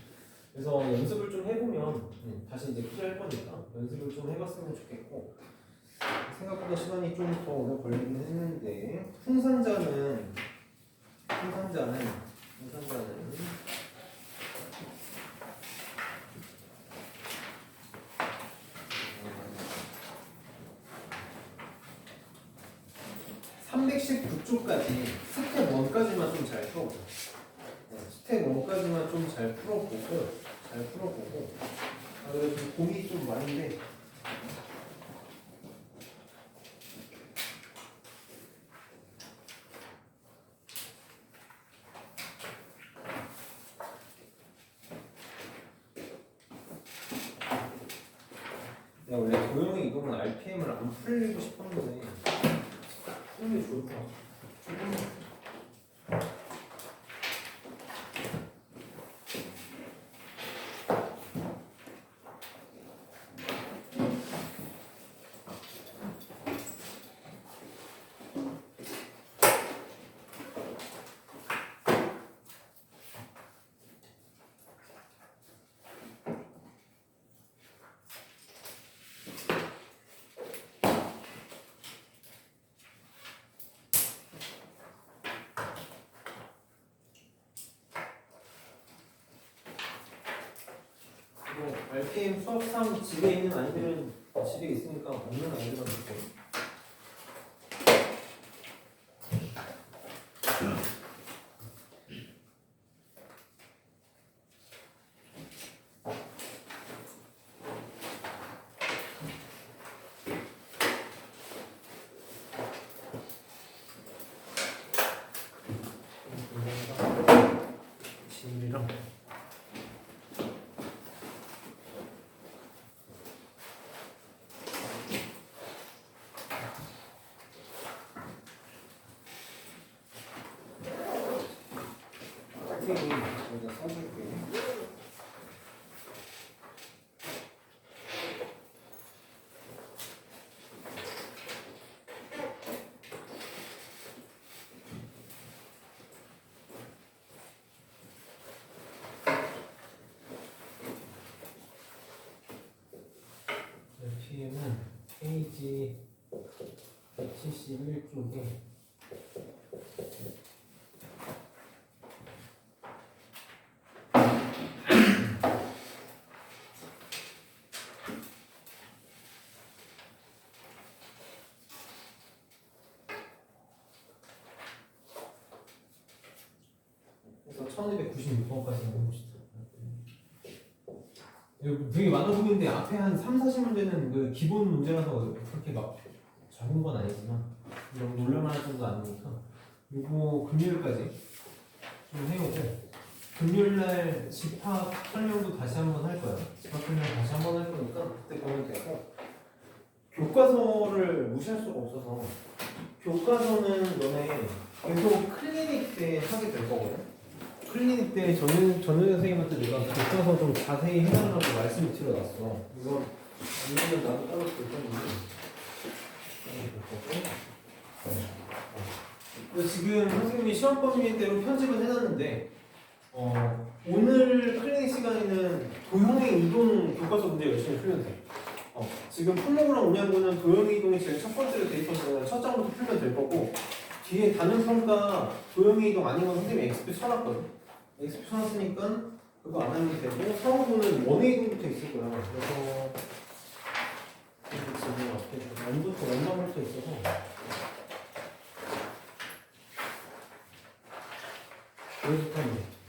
그래서 연습을 좀 해보면 다시 이제 필요할 거니까 연습을 좀 해봤으면 좋겠고 생각보다 시간이 좀 더 오래 걸리긴 했는데 풍산자는 319쪽까지 스텝 1까지만 좀 잘 풀어보자. 스텝 1까지만 좀 잘 풀어보고 그래도 좀 고민이 좀 많은데 내가 원래 도형의 이동은 RPM을 안 풀리고 싶었는데 풀면 좋을 것 같아. RPM 수업상 집에 있는 아이들은 집에 있으니까 없는 아이들만 있고 집이랑 선생님이 여기다 써줄게. RPM은 페이지 171쪽에 그래서 1296번까지 해봅시다. 이거 되게 많아 보이는데 앞에 한 3, 40문제는 그 기본 문제라서 그렇게 막 적은 건 아니지만 너무 놀랄만할 정도 아니니까 요거 금요일까지 좀 해오고 금요일날 집합 설명도 다시 한번 할 거예요. 집합 설명 다시 한번 할 거니까 그때 보면 되고 교과서를 무시할 수가 없어서 교과서는 너네 계속 클리닉 때 하게 될 거거든. 클리닉 때 전효 선생님한테 내가 교과서 좀 자세히 해달라고 말씀을 드려놨어. 이건 아니면 나도 따로 볼 건데. 지금 선생님이 시험 범위대로 편집을 해놨는데 오늘 클리닉 시간에는 도형의 이동 교과서 문제 열심히 풀면 돼. 지금 플로그램 운영부는 도형의 이동이 제일 첫 번째로 돼 있어서 첫 장부터 풀면 될 거고 뒤에 단은 평가 도형의 이동 아닌 건 선생님이 XP 쳐놨거든. XP 쳐놨으니까 그거 안 하면 되고 상호도는 원의 이동부터 있을 거야. 그래서 지금 앞에 원부터 있어서 여기부터 하면 돼.